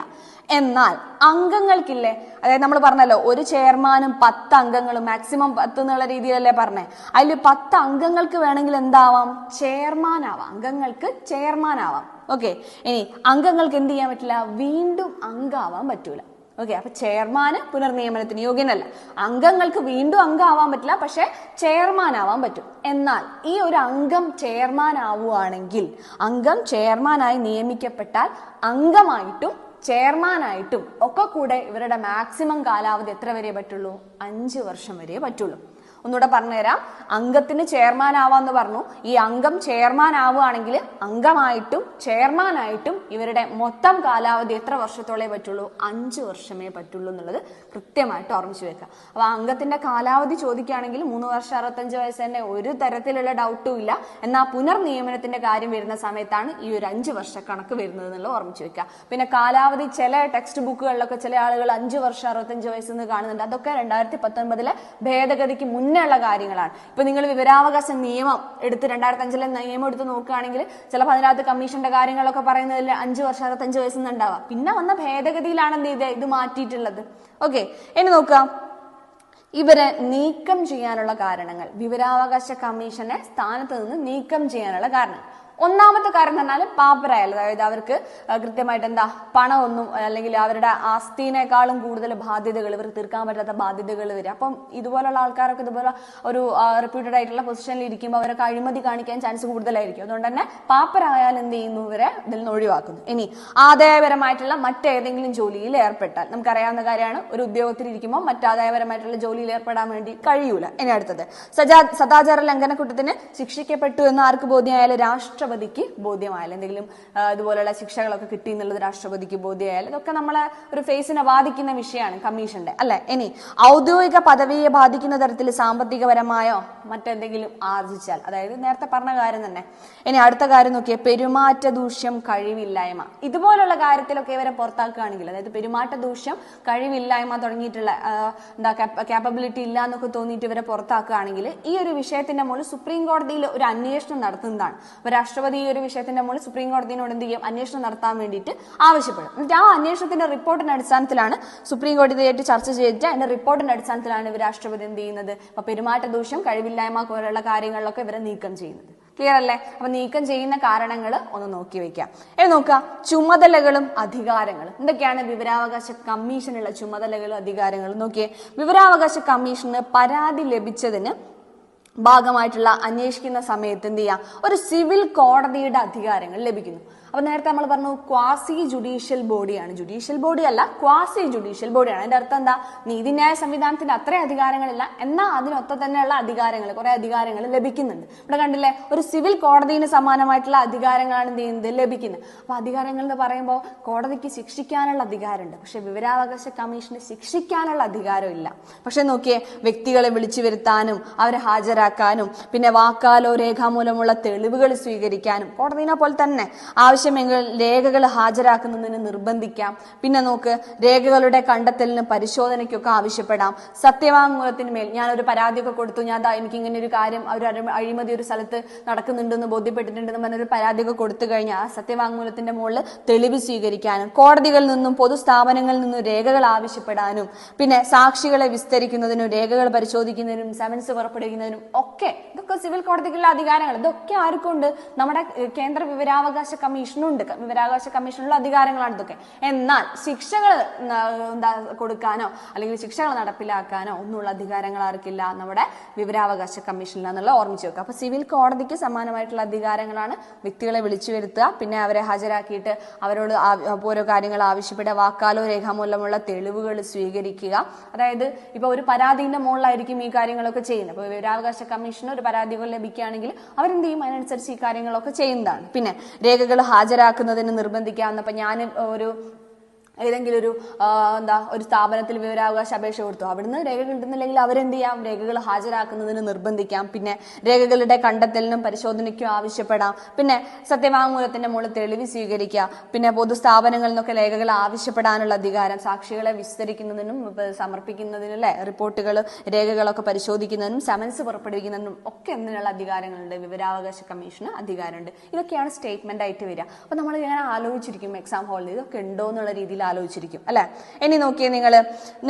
എന്നാൽ അംഗങ്ങൾക്കില്ലേ, അതായത് നമ്മൾ പറഞ്ഞല്ലോ ഒരു ചെയർമാനും 10 അംഗങ്ങളും, മാക്സിമം 10 എന്നുള്ള രീതിയിലല്ലേ പറഞ്ഞേ. അതിൽ 10 അംഗങ്ങൾക്ക് വേണമെങ്കിൽ എന്താവാം? ചെയർമാൻ ആവാം. അംഗങ്ങൾക്ക് ചെയർമാൻ ആവാം. ഓക്കെ. ഇനി അംഗങ്ങൾക്ക് എന്ത് ചെയ്യാൻ പറ്റില്ല? വീണ്ടും അംഗമാവാൻ പറ്റൂല. ഓക്കെ. അപ്പൊ ചെയർമാന് പുനർനിയമനത്തിന് യോഗ്യനല്ല. അംഗങ്ങൾക്ക് വീണ്ടും അംഗമാവാൻ പറ്റില്ല, പക്ഷെ ചെയർമാൻ ആവാൻ പറ്റും. എന്നാൽ ഈ ഒരു അംഗം ചെയർമാൻ ആവുകയാണെങ്കിൽ, അംഗം ചെയർമാനായി നിയമിക്കപ്പെട്ടാൽ അംഗമായിട്ടും ചെയർമാനായിട്ടും ഒക്കെ കൂടെ ഇവരുടെ മാക്സിമം കാലാവധി എത്ര വരെ പറ്റുള്ളൂ? 5 വർഷം വരെ പറ്റുള്ളൂ. ഒന്നുകൂടെ പറഞ്ഞുതരാം. അംഗത്തിന് ചെയർമാൻ ആവാന്ന് പറഞ്ഞു. ഈ അംഗം ചെയർമാൻ ആവുകയാണെങ്കിൽ അംഗമായിട്ടും ചെയർമാനായിട്ടും ഇവരുടെ മൊത്തം കാലാവധി എത്ര വർഷത്തോളേ പറ്റുള്ളൂ? 5 വർഷമേ പറ്റുള്ളൂ എന്നുള്ളത് കൃത്യമായിട്ട് ഓർമ്മിച്ച് വെക്കുക. അപ്പൊ അംഗത്തിന്റെ കാലാവധി ചോദിക്കുകയാണെങ്കിൽ 3 വർഷം 65 വയസ്സ് തന്നെ, ഒരു തരത്തിലുള്ള ഡൗട്ടും ഇല്ല. എന്നാൽ പുനർനിയമനത്തിന്റെ കാര്യം വരുന്ന സമയത്താണ് ഈ ഒരു 5 വർഷ കണക്ക് വരുന്നത് എന്നുള്ളത് ഓർമ്മിച്ച് വെക്കുക. പിന്നെ കാലാവധി ചില ടെക്സ്റ്റ് ബുക്കുകളിലൊക്കെ ചില ആളുകൾ 5 വർഷം 65 വയസ്സെന്ന് കാണുന്നുണ്ട്. അതൊക്കെ 2019 ഭേദഗതിക്ക് മുന്നേ ഉള്ള കാര്യങ്ങളാണ്. ഇപ്പൊ നിങ്ങൾ വിവരാവകാശ നിയമം എടുത്ത് 2005 നിയമം എടുത്ത് നോക്കുകയാണെങ്കിൽ ചിലപ്പോൾ അതിനകത്ത് കമ്മീഷന്റെ കാര്യങ്ങളൊക്കെ പറയുന്നതിൽ 5 വർഷം 65 വയസ്സെന്നുണ്ടാവാം. പിന്നെ വന്ന ഭേദഗതിയിലാണ് എന്ത് ചെയ്തത്, ഇത് മാറ്റിയിട്ടുള്ളത്. ഓക്കെ, ഇനി നോക്കാം ഇവരെ നീക്കം ചെയ്യാനുള്ള കാരണങ്ങൾ. വിവരാവകാശ കമ്മീഷനെ സ്ഥാനത്ത് നിന്ന് നീക്കം ചെയ്യാനുള്ള കാരണം. ഒന്നാമത്തെ കാര്യം എന്ന് പറഞ്ഞാൽ പാപ്പരായാലും, അതായത് അവർക്ക് കൃത്യമായിട്ട് എന്താ പണമൊന്നും അല്ലെങ്കിൽ അവരുടെ ആസ്തിനേക്കാളും കൂടുതൽ ബാധ്യതകൾ, ഇവർക്ക് തീർക്കാൻ പറ്റാത്ത ബാധ്യതകൾ വരിക. അപ്പം ഇതുപോലുള്ള ആൾക്കാരൊക്കെ ഇതുപോലെ ഒരു റെപ്യൂട്ടഡ് ആയിട്ടുള്ള പൊസിഷനിൽ ഇരിക്കുമ്പോൾ അവരൊക്കെ അഴിമതി കാണിക്കാൻ ചാൻസ് കൂടുതലായിരിക്കും. അതുകൊണ്ട് തന്നെ പാപ്പരായാൽ എന്ത് ചെയ്യുന്നു, ഇവരെ ഇതിൽ നിന്ന് ഒഴിവാക്കുന്നു. ഇനി ആദായപരമായിട്ടുള്ള മറ്റേതെങ്കിലും ജോലിയിൽ ഏർപ്പെട്ടാൽ, നമുക്കറിയാവുന്ന കാര്യമാണ്, ഒരു ഉദ്യോഗത്തിൽ ഇരിക്കുമ്പോൾ മറ്റാദായപരമായിട്ടുള്ള ജോലിയിൽ ഏർപ്പെടാൻ വേണ്ടി കഴിയൂല. ഇനി അടുത്തത് സദാചാര ലംഘന കുറ്റത്തിന് ശിക്ഷിക്കപ്പെട്ടു എന്ന് ആർക്ക് ബോധ്യമായാലും, രാഷ്ട്രപതിക്ക് ബോധ്യമായാലും, എന്തെങ്കിലും ഇതുപോലുള്ള ശിക്ഷകളൊക്കെ കിട്ടി എന്നുള്ളത് രാഷ്ട്രപതിക്ക് ബോധ്യമായാലും, ഇതൊക്കെ നമ്മളെ ഒരു ഫേസിനെ ബാധിക്കുന്ന വിഷയമാണ് കമ്മീഷന്റെ, അല്ലെ? ഇനി ഔദ്യോഗിക പദവിയെ ബാധിക്കുന്ന തരത്തിൽ സാമ്പത്തികപരമായോ മറ്റെന്തെങ്കിലും ആർജിച്ചാൽ, അതായത് നേരത്തെ പറഞ്ഞ കാര്യം തന്നെ. ഇനി അടുത്ത കാര്യം നോക്കിയാൽ പെരുമാറ്റ ദൂഷ്യം, കഴിവില്ലായ്മ. ഇതുപോലുള്ള കാര്യത്തിലൊക്കെ ഇവരെ പുറത്താക്കുകയാണെങ്കിൽ, അതായത് പെരുമാറ്റ ദൂഷ്യം, കഴിവില്ലായ്മ തുടങ്ങിയിട്ടുള്ള എന്താ ക്യാപ്പബിലിറ്റി ഇല്ല എന്നൊക്കെ തോന്നിയിട്ട് ഇവരെ പുറത്താക്കുകയാണെങ്കിൽ ഈ ഒരു വിഷയത്തിന്റെ മുകളിൽ സുപ്രീം കോടതിയിൽ ഒരു അന്വേഷണം നടത്തുന്നതാണ്. രാഷ്ട്രപതി ഈ ഒരു വിഷയത്തിന്റെ മുകളിൽ സുപ്രീം കോടതിയോട് എന്ത് ചെയ്യും, അന്വേഷണം നടത്താൻ വേണ്ടിയിട്ട് ആവശ്യപ്പെടും. എന്നിട്ട് ആ അന്വേഷണത്തിന്റെ റിപ്പോർട്ടിന്റെ അടിസ്ഥാനത്തിലാണ് സുപ്രീം കോടതിയായിട്ട് ചർച്ച ചെയ്തിട്ട് അതിന്റെ റിപ്പോർട്ടിന്റെ അടിസ്ഥാനത്തിലാണ് ഇവർ രാഷ്ട്രപതി എന്ത് ചെയ്യുന്നത്, അപ്പൊ പെരുമാറ്റ ദൂഷ്യം, കഴിവില്ലായ്മ പോലുള്ള കാര്യങ്ങളിലൊക്കെ ഇവരെ നീക്കം ചെയ്യുന്നത്. ക്ലിയർ അല്ലേ? അപ്പൊ നീക്കം ചെയ്യുന്ന കാരണങ്ങൾ ഒന്ന് നോക്കി വെക്കാം. നോക്കാം ചുമതലകളും അധികാരങ്ങളും. എന്തൊക്കെയാണ് വിവരാവകാശ കമ്മീഷനുള്ള ചുമതലകളും അധികാരങ്ങളും? നോക്കിയേ, വിവരാവകാശ കമ്മീഷന് പരാതി ലഭിച്ചതിന് ഭാഗമായിട്ടുള്ള അന്വേഷിക്കുന്ന സമയത്ത് എന്ത് ചെയ്യാം, ഒരു സിവിൽ കോടതിയുടെ അധികാരങ്ങൾ ലഭിക്കുന്നു. അപ്പൊ നേരത്തെ നമ്മൾ പറഞ്ഞു ക്വാസി ജുഡീഷ്യൽ ബോഡിയാണ്, ജുഡീഷ്യൽ ബോഡി അല്ല, ക്വാസി ജുഡീഷ്യൽ ബോഡിയാണ്. അതിന്റെ അർത്ഥം എന്താ, നീതിന്യായ സംവിധാനത്തിന്റെ അത്രയും അധികാരങ്ങളില്ല, എന്നാൽ അതിനൊത്ത തന്നെയുള്ള അധികാരങ്ങൾ, കുറെ അധികാരങ്ങൾ ലഭിക്കുന്നുണ്ട്. ഇവിടെ കണ്ടില്ലേ, ഒരു സിവിൽ കോടതിന് സമാനമായിട്ടുള്ള അധികാരങ്ങളാണ് എന്ത് ചെയ്യുന്നത്, ലഭിക്കുന്നത്. അപ്പൊ അധികാരങ്ങൾ എന്ന് പറയുമ്പോൾ കോടതിക്ക് ശിക്ഷിക്കാനുള്ള അധികാരമുണ്ട്, പക്ഷെ വിവരാവകാശ കമ്മീഷന് ശിക്ഷിക്കാനുള്ള അധികാരം ഇല്ല. പക്ഷെ നോക്കിയേ, വ്യക്തികളെ വിളിച്ചു വരുത്താനും അവരെ ഹാജരാക്കാനും പിന്നെ വാക്കാലോ രേഖാമൂലമുള്ള തെളിവുകൾ സ്വീകരിക്കാനും കോടതിനെ പോലെ തന്നെ ആവശ്യമെങ്കിൽ രേഖകൾ ഹാജരാക്കുന്നതിന് നിർബന്ധിക്കാം. പിന്നെ നോക്ക്, രേഖകളുടെ കണ്ടെത്തലിനും പരിശോധനയ്ക്കൊക്കെ ആവശ്യപ്പെടാം. സത്യവാങ്മൂലത്തിന് മേൽ ഞാനൊരു പരാതിയൊക്കെ കൊടുത്തു, എനിക്ക് ഇങ്ങനെ ഒരു കാര്യം, ഒരു അഴിമതി ഒരു സ്ഥലത്ത് നടക്കുന്നുണ്ടെന്ന് ബോധ്യപ്പെട്ടിട്ടുണ്ടെന്ന് പറഞ്ഞൊരു പരാതിയൊക്കെ കൊടുത്തു കഴിഞ്ഞാൽ ആ സത്യവാങ്മൂലത്തിന്റെ മുകളിൽ തെളിവ് സ്വീകരിക്കാനും കോടതികളിൽ നിന്നും പൊതുസ്ഥാപനങ്ങളിൽ നിന്നും രേഖകൾ ആവശ്യപ്പെടാനും പിന്നെ സാക്ഷികളെ വിസ്തരിക്കുന്നതിനും രേഖകൾ പരിശോധിക്കുന്നതിനും സമൻസ് പുറപ്പെടുവിക്കുന്നതിനും ഒക്കെ ഇതൊക്കെ സിവിൽ കോടതികളുടെ അധികാരങ്ങൾ. ഇതൊക്കെ ആർക്കുണ്ട്, നമ്മുടെ കേന്ദ്ര വിവരാവകാശ കമ്മീഷനുണ്ട്. വിവരാവകാശ കമ്മീഷനുള്ള അധികാരങ്ങളാണ് ഇതൊക്കെ. എന്നാൽ ശിക്ഷകൾ കൊടുക്കാനോ അല്ലെങ്കിൽ ശിക്ഷകൾ നടപ്പിലാക്കാനോ ഒന്നുള്ള അധികാരങ്ങൾ ആർക്കില്ല, നമ്മുടെ വിവരാവകാശ കമ്മീഷനിലാന്നുള്ള ഓർമ്മിച്ച് വെക്കുക. അപ്പൊ സിവിൽ കോടതിക്ക് സമാനമായിട്ടുള്ള അധികാരങ്ങളാണ് വ്യക്തികളെ വിളിച്ചു വരുത്തുക, പിന്നെ അവരെ ഹാജരാക്കിയിട്ട് അവരോട് ഓരോ കാര്യങ്ങൾ ആവശ്യപ്പെടുക, വാക്കാലോ രേഖാമൂലമുള്ള തെളിവുകൾ സ്വീകരിക്കുക. അതായത് ഇപ്പൊ ഒരു പരാതിന്റെ മുകളിലായിരിക്കും ഈ കാര്യങ്ങളൊക്കെ ചെയ്യുന്നത്. അപ്പൊ വിവരാവകാശ കമ്മീഷന് ഒരു പരാതികൾ ലഭിക്കുകയാണെങ്കിൽ അവരെന്ത് ചെയ്യും, അതിനനുസരിച്ച് ഈ കാര്യങ്ങളൊക്കെ ചെയ്യുന്നതാണ്. പിന്നെ രേഖകൾ ഹാജരാക്കുന്നതിന് നിർബന്ധിക്കാവുന്ന, അപ്പൊ ഞാൻ ഏതെങ്കിലും ഒരു സ്ഥാപനത്തിൽ വിവരാവകാശ അപേക്ഷ കൊടുത്തു, അവിടുന്ന് രേഖകൾ കിട്ടുന്നില്ലെങ്കിൽ അവരെന്ത് ചെയ്യാം, രേഖകൾ ഹാജരാക്കുന്നതിന് നിർബന്ധിക്കാം. പിന്നെ രേഖകളുടെ കണ്ടെത്തലിനും പരിശോധനയ്ക്കും ആവശ്യപ്പെടാം. പിന്നെ സത്യവാങ്മൂലത്തിന്റെ മുകളിൽ തെളിവ് സ്വീകരിക്കുക. പിന്നെ പൊതുസ്ഥാപനങ്ങളിൽ നിന്നൊക്കെ രേഖകൾ ആവശ്യപ്പെടാനുള്ള അധികാരം, സാക്ഷികളെ വിസ്തരിക്കുന്നതിനും സമർപ്പിക്കുന്നതിനും റിപ്പോർട്ടുകൾ രേഖകളൊക്കെ പരിശോധിക്കുന്നതിനും സമൻസ് പുറപ്പെടുവിക്കുന്നതിനും ഒക്കെ എന്തിനുള്ള അധികാരങ്ങളുണ്ട്, വിവരാവകാശ കമ്മീഷന് അധികാരമുണ്ട്. ഇതൊക്കെയാണ് സ്റ്റേറ്റ്മെന്റ് ആയിട്ട് വരിക. അപ്പൊ നമ്മൾ ഇങ്ങനെ ആലോചിച്ചിരിക്കും എക്സാം ഹാളിൽ ഇതൊക്കെ ഉണ്ടോ എന്നുള്ള രീതിയിൽ ആലോചിച്ചിരിക്കും അല്ലെ. ഇനി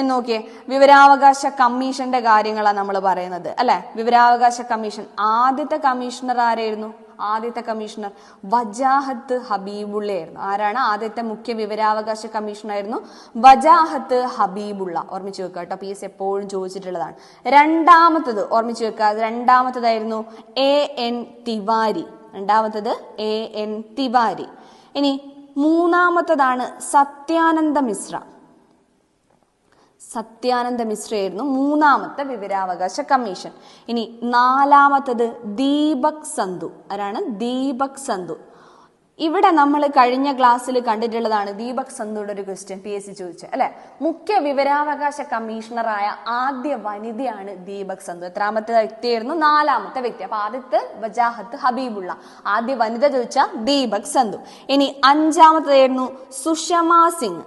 നോക്കിയേ വിവരാവകാശ കമ്മീഷന്റെ കാര്യങ്ങളാണ് നമ്മൾ പറയുന്നത് അല്ലെ. വിവരാവകാശ കമ്മീഷൻ ആദ്യത്തെ കമ്മീഷണർ ആരായിരുന്നു? ആദ്യത്തെ കമ്മീഷണർ വജാഹത്ത് ഹബീബുള്ള ആയിരുന്നു. ആരാണ് ആദ്യത്തെ മുഖ്യ വിവരാവകാശ കമ്മീഷണറായിരുന്നു? വജാഹത്ത് ഹബീബുള്ള. ഓർമ്മിച്ച് വെക്കുക കേട്ടോ, PS എപ്പോഴും ചോദിച്ചിട്ടുള്ളതാണ്. രണ്ടാമത്തത് ഓർമ്മിച്ച് വെക്കുക, രണ്ടാമത്തതായിരുന്നു AN തിവാരി. രണ്ടാമത്തത് AN തിവാരി. ഇനി മൂന്നാമത്തതാണ് സത്യാനന്ദ മിശ്ര. സത്യാനന്ദ മിശ്രയായിരുന്നു മൂന്നാമത്തെ വിവരാവകാശ കമ്മീഷൻ. ഇനി നാലാമത്തത് ദീപക് സന്ധു. ആരാണ്? ദീപക് സന്ധു. ഇവിടെ നമ്മൾ കഴിഞ്ഞ ക്ലാസ്സിൽ കണ്ടിട്ടുള്ളതാണ് ദീപക് സന്ധുയുടെ ഒരു ക്വസ്റ്റ്യൻ PSC ചോദിച്ചത് അല്ലെ. മുഖ്യ വിവരാവകാശ കമ്മീഷണറായ ആദ്യ വനിതയാണ് ദീപക് സന്ധു. എത്രാമത്തെ വ്യക്തിയായിരുന്നു? നാലാമത്തെ വ്യക്തി. അപ്പൊ ആദ്യത്തെ വജാഹത്ത് ഹബീബുള്ള, ആദ്യ വനിത ചോദിച്ച ദീപക് സന്ധു. ഇനി അഞ്ചാമത്തേതായിരുന്നു സുഷമ സിംഗ്.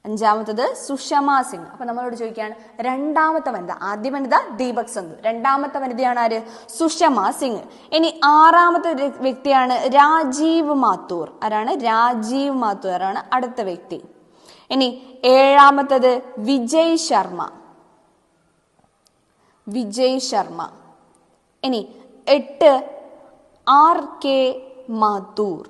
അഞ്ചാമത്തത് സുഷമ സിംഗ്. അപ്പൊ നമ്മളോട് ചോദിക്കുകയാണ് രണ്ടാമത്തെ വനിത. ആദ്യ വനിത ദീപക് സന്ധു, രണ്ടാമത്തെ വനിതയാണ് ആര്? സുഷമ സിംഗ്. ഇനി ആറാമത്തെ വ്യക്തിയാണ് രാജീവ് മാത്തൂർ. ആരാണ്? രാജീവ് മാത്തൂർ ആണ് അടുത്ത വ്യക്തി. ഇനി ഏഴാമത്തത് വിജയ് ശർമ്മ. വിജയ് ശർമ്മ. ഇനി 8 RK മാത്തൂർ.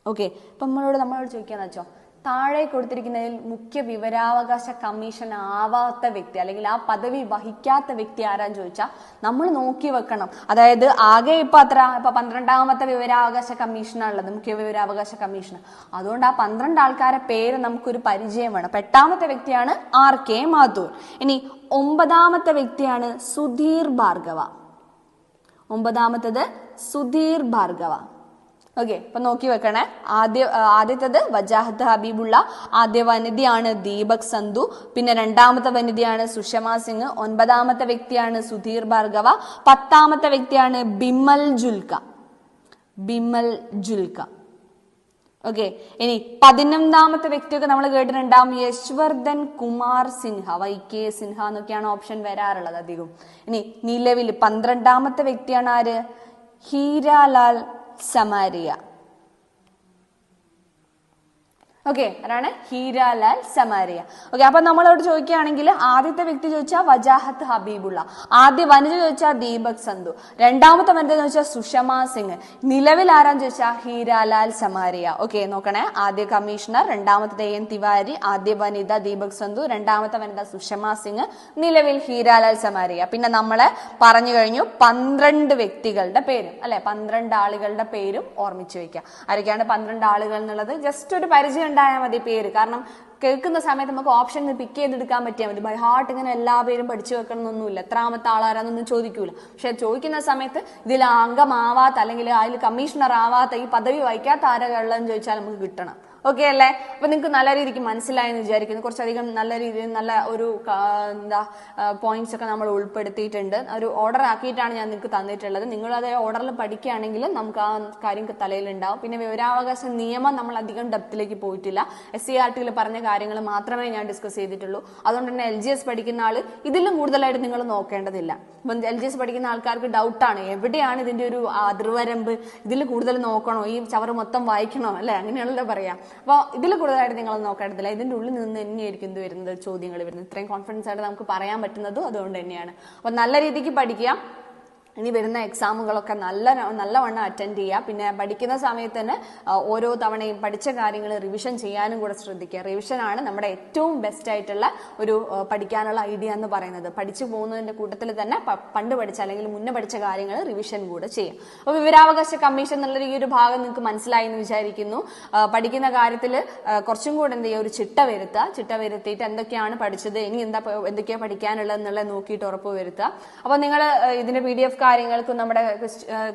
ഓക്കെ. അപ്പൊ നമ്മളോട് ചോദിക്കാന്ന് വെച്ചോ, താഴെ കൊടുത്തിരിക്കുന്നതിൽ മുഖ്യ വിവരാവകാശ കമ്മീഷൻ ആവാത്ത വ്യക്തി അല്ലെങ്കിൽ ആ പദവി വഹിക്കാത്ത വ്യക്തി ആരാന്ന് ചോദിച്ചാൽ നമ്മൾ നോക്കി വെക്കണം. അതായത് ആകെ ഇപ്പൊ 12ാമത്തെ വിവരാവകാശ കമ്മീഷനാണുള്ളത്, മുഖ്യ വിവരാവകാശ കമ്മീഷൻ. അതുകൊണ്ട് ആ 12 ആൾക്കാരെ പേര് നമുക്കൊരു പരിചയം വേണം. 8ാമത്തെ വ്യക്തിയാണ് RK മാത്തൂർ. ഇനി 9ാമത്തെ വ്യക്തിയാണ് സുധീർ ഭാർഗവ. 9ാമത്തത് സുധീർ ഭാർഗവ. ഓക്കെ. അപ്പൊ നോക്കി വെക്കണേ. ആദ്യത്തത് വജാഹത്ത് ഹബീബുള്ള, ആദ്യ വനിതയാണ് ദീപക് സന്ധു, പിന്നെ രണ്ടാമത്തെ വനിതയാണ് സുഷമ സിംഗ്, 9ാമത്തെ വ്യക്തിയാണ് സുധീർ ഭാർഗവ, 10ാമത്തെ വ്യക്തിയാണ് ബിമൽ ജുൽക്ക. ബിമൽ ജുൽക്ക. ഓക്കെ. ഇനി 11ാമത്തെ വ്യക്തിയൊക്കെ നമ്മൾ കേട്ടിട്ടുണ്ടാവും, യശ്വർദ്ധൻ കുമാർ സിൻഹ, YK സിൻഹ എന്നൊക്കെയാണ് ഓപ്ഷൻ വരാറുള്ളത് അധികം. ഇനി നിലവിൽ 12ാമത്തെ വ്യക്തിയാണ് ആര്? ഹീരാലാൽ സമാരിയ. ഓക്കെ. ആരാണ്? ഹീരാലാൽ സമാരിയ. ഓക്കെ. അപ്പൊ നമ്മളോട് ചോദിക്കുകയാണെങ്കിൽ ആദ്യത്തെ വ്യക്തി ചോദിച്ചാൽ വജാഹത്ത് ഹബീബുള്ള, ആദ്യ വനിത ചോദിച്ചാൽ ദീപക് സന്ധു, രണ്ടാമത്തെ വനിത ചോദിച്ചാൽ സുഷമ സിംഗ്, നിലവിൽ ആരാന്ന് ചോദിച്ചാൽ ഹീരാലാൽ സമാരിയ. ഓക്കെ. നോക്കണേ. ആദ്യ കമ്മീഷണർ, രണ്ടാമത്തെ AN തിവാരി, ആദ്യ വനിത ദീപക് സന്ധു, രണ്ടാമത്തെ വനിത സുഷമ സിംഗ്, നിലവിൽ ഹീരാലാൽ സമാരിയ. പിന്നെ നമ്മളെ പറഞ്ഞു കഴിഞ്ഞു 12 വ്യക്തികളുടെ പേരും അല്ലെ, 12 ആളുകളുടെ പേരും ഓർമ്മിച്ചു വെക്കുക. ആരൊക്കെയാണ് 12 ആളുകൾ എന്നുള്ളത് ജസ്റ്റ് ഒരു പരിചയം ഉണ്ടായാൽ മതി പേര്. കാരണം കേൾക്കുന്ന സമയത്ത് നമുക്ക് ഓപ്ഷൻ പിക്ക് ചെയ്തെടുക്കാൻ പറ്റിയാൽ മതി. ബൈ ഹാർട്ട് ഇങ്ങനെ എല്ലാ പേരും പഠിച്ചു വെക്കണം എന്നൊന്നുമില്ല. എത്രാമത്തെ ആളാരാന്നൊന്നും ചോദിക്കൂല. പക്ഷെ ചോദിക്കുന്ന സമയത്ത് ഇതിൽ അംഗമാവാത്ത അല്ലെങ്കിൽ അതിൽ കമ്മീഷണർ ആവാത്ത ഈ പദവി വഹിക്കാത്ത ആരെയുള്ളതെന്ന് ചോദിച്ചാൽ നമുക്ക് കിട്ടണം. ഓക്കെ അല്ലേ? അപ്പൊ നിങ്ങൾക്ക് നല്ല രീതിക്ക് മനസ്സിലായെന്ന് വിചാരിക്കുന്നു. കുറച്ചധികം നല്ല രീതിയിൽ നല്ല ഒരു പോയിന്റ്സ് ഒക്കെ നമ്മൾ ഉൾപ്പെടുത്തിയിട്ടുണ്ട്. ഒരു ഓർഡർ ആക്കിയിട്ടാണ് ഞാൻ നിങ്ങൾക്ക് തന്നിട്ടുള്ളത്. നിങ്ങൾ അതേ ഓർഡറിൽ പഠിക്കുകയാണെങ്കിൽ നമുക്ക് ആ കാര്യം തലയിലുണ്ടാവും. പിന്നെ വിവരാവകാശ നിയമം നമ്മൾ അധികം ഡെപ്തിലേക്ക് പോയിട്ടില്ല. SCERT പറഞ്ഞ കാര്യങ്ങൾ മാത്രമേ ഞാൻ ഡിസ്കസ് ചെയ്തിട്ടുള്ളൂ. അതുകൊണ്ട് തന്നെ LGS പഠിക്കുന്ന ആള് ഇതിലും കൂടുതലായിട്ട് നിങ്ങൾ നോക്കേണ്ടതില്ല. അപ്പം LGS പഠിക്കുന്ന ആൾക്കാർക്ക് ഡൗട്ടാണ്, എവിടെയാണ് ഇതിന്റെ ഒരു അതിർവരമ്പ്, ഇതിൽ കൂടുതൽ നോക്കണോ, ഈ ചവറ് മൊത്തം വായിക്കണോ അല്ലെ, അങ്ങനെയാണല്ലോ പറയാ. അപ്പോൾ ഇതിൽ കൂടുതലായിട്ട് നിങ്ങൾ നോക്കേണ്ടതില്ല. ഇതിന്റെ ഉള്ളിൽ നിന്ന് തന്നെയായിരിക്കും എന്ത് വരുന്നത്, ചോദ്യങ്ങൾ വരുന്നത്. ഇത്രയും കോൺഫിഡൻസ് ആയിട്ട് നമുക്ക് പറയാൻ പറ്റുന്നതും അതുകൊണ്ട് തന്നെയാണ്. അപ്പൊ നല്ല രീതിക്ക് പഠിക്കുക. ഇനി വരുന്ന എക്സാമുകളൊക്കെ നല്ലവണ്ണം അറ്റൻഡ് ചെയ്യുക. പിന്നെ പഠിക്കുന്ന സമയത്ത് തന്നെ ഓരോ തവണയും പഠിച്ച കാര്യങ്ങൾ റിവിഷൻ ചെയ്യാനും കൂടെ ശ്രദ്ധിക്കുക. റിവിഷനാണ് നമ്മുടെ ഏറ്റവും ബെസ്റ്റ് ആയിട്ടുള്ള ഒരു പഠിക്കാനുള്ള ഐഡിയ എന്ന് പറയുന്നത്. പഠിച്ചു പോകുന്നതിന്റെ കൂട്ടത്തിൽ തന്നെ പണ്ട് പഠിച്ച അല്ലെങ്കിൽ മുന്നേ പഠിച്ച കാര്യങ്ങൾ റിവിഷൻ കൂടെ ചെയ്യും. അപ്പോൾ വിവരാവകാശ കമ്മീഷൻ എന്നുള്ള ഈ ഒരു ഭാഗം നിങ്ങൾക്ക് മനസ്സിലായി എന്ന് വിചാരിക്കുന്നു. പഠിക്കുന്ന കാര്യത്തിൽ കുറച്ചും കൂടെ എന്ത് ചെയ്യുക, ഒരു ചിട്ട വരുത്തിയിട്ട് എന്തൊക്കെയാണ് പഠിച്ചത്, ഇനി എന്തൊക്കെയാണ് പഠിക്കാനുള്ളത് എന്നുള്ളത് നോക്കിയിട്ട് ഉറപ്പ് വരുത്തുക. അപ്പോൾ നിങ്ങൾ ഇതിന്റെ PDF കാര്യങ്ങൾക്കും നമ്മുടെ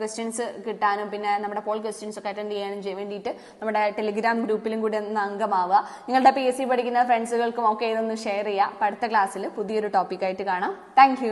ക്വസ്റ്റ്യൻസ് കിട്ടാനും പിന്നെ നമ്മുടെ പോൾ ക്വസ്റ്റ്യൻസ് ഒക്കെ അറ്റൻഡ് ചെയ്യാനും വേണ്ടിയിട്ട് നമ്മുടെ ടെലിഗ്രാം ഗ്രൂപ്പിലും കൂടി ഒന്ന് അംഗമാവുക. നിങ്ങളുടെ PSC പഠിക്കുന്ന ഫ്രണ്ട്സുകൾക്കും ഒക്കെ ഇതൊന്ന് ഷെയർ ചെയ്യുക. അടുത്ത ക്ലാസ്സിൽ പുതിയൊരു ടോപ്പിക്കായിട്ട് കാണാം. താങ്ക്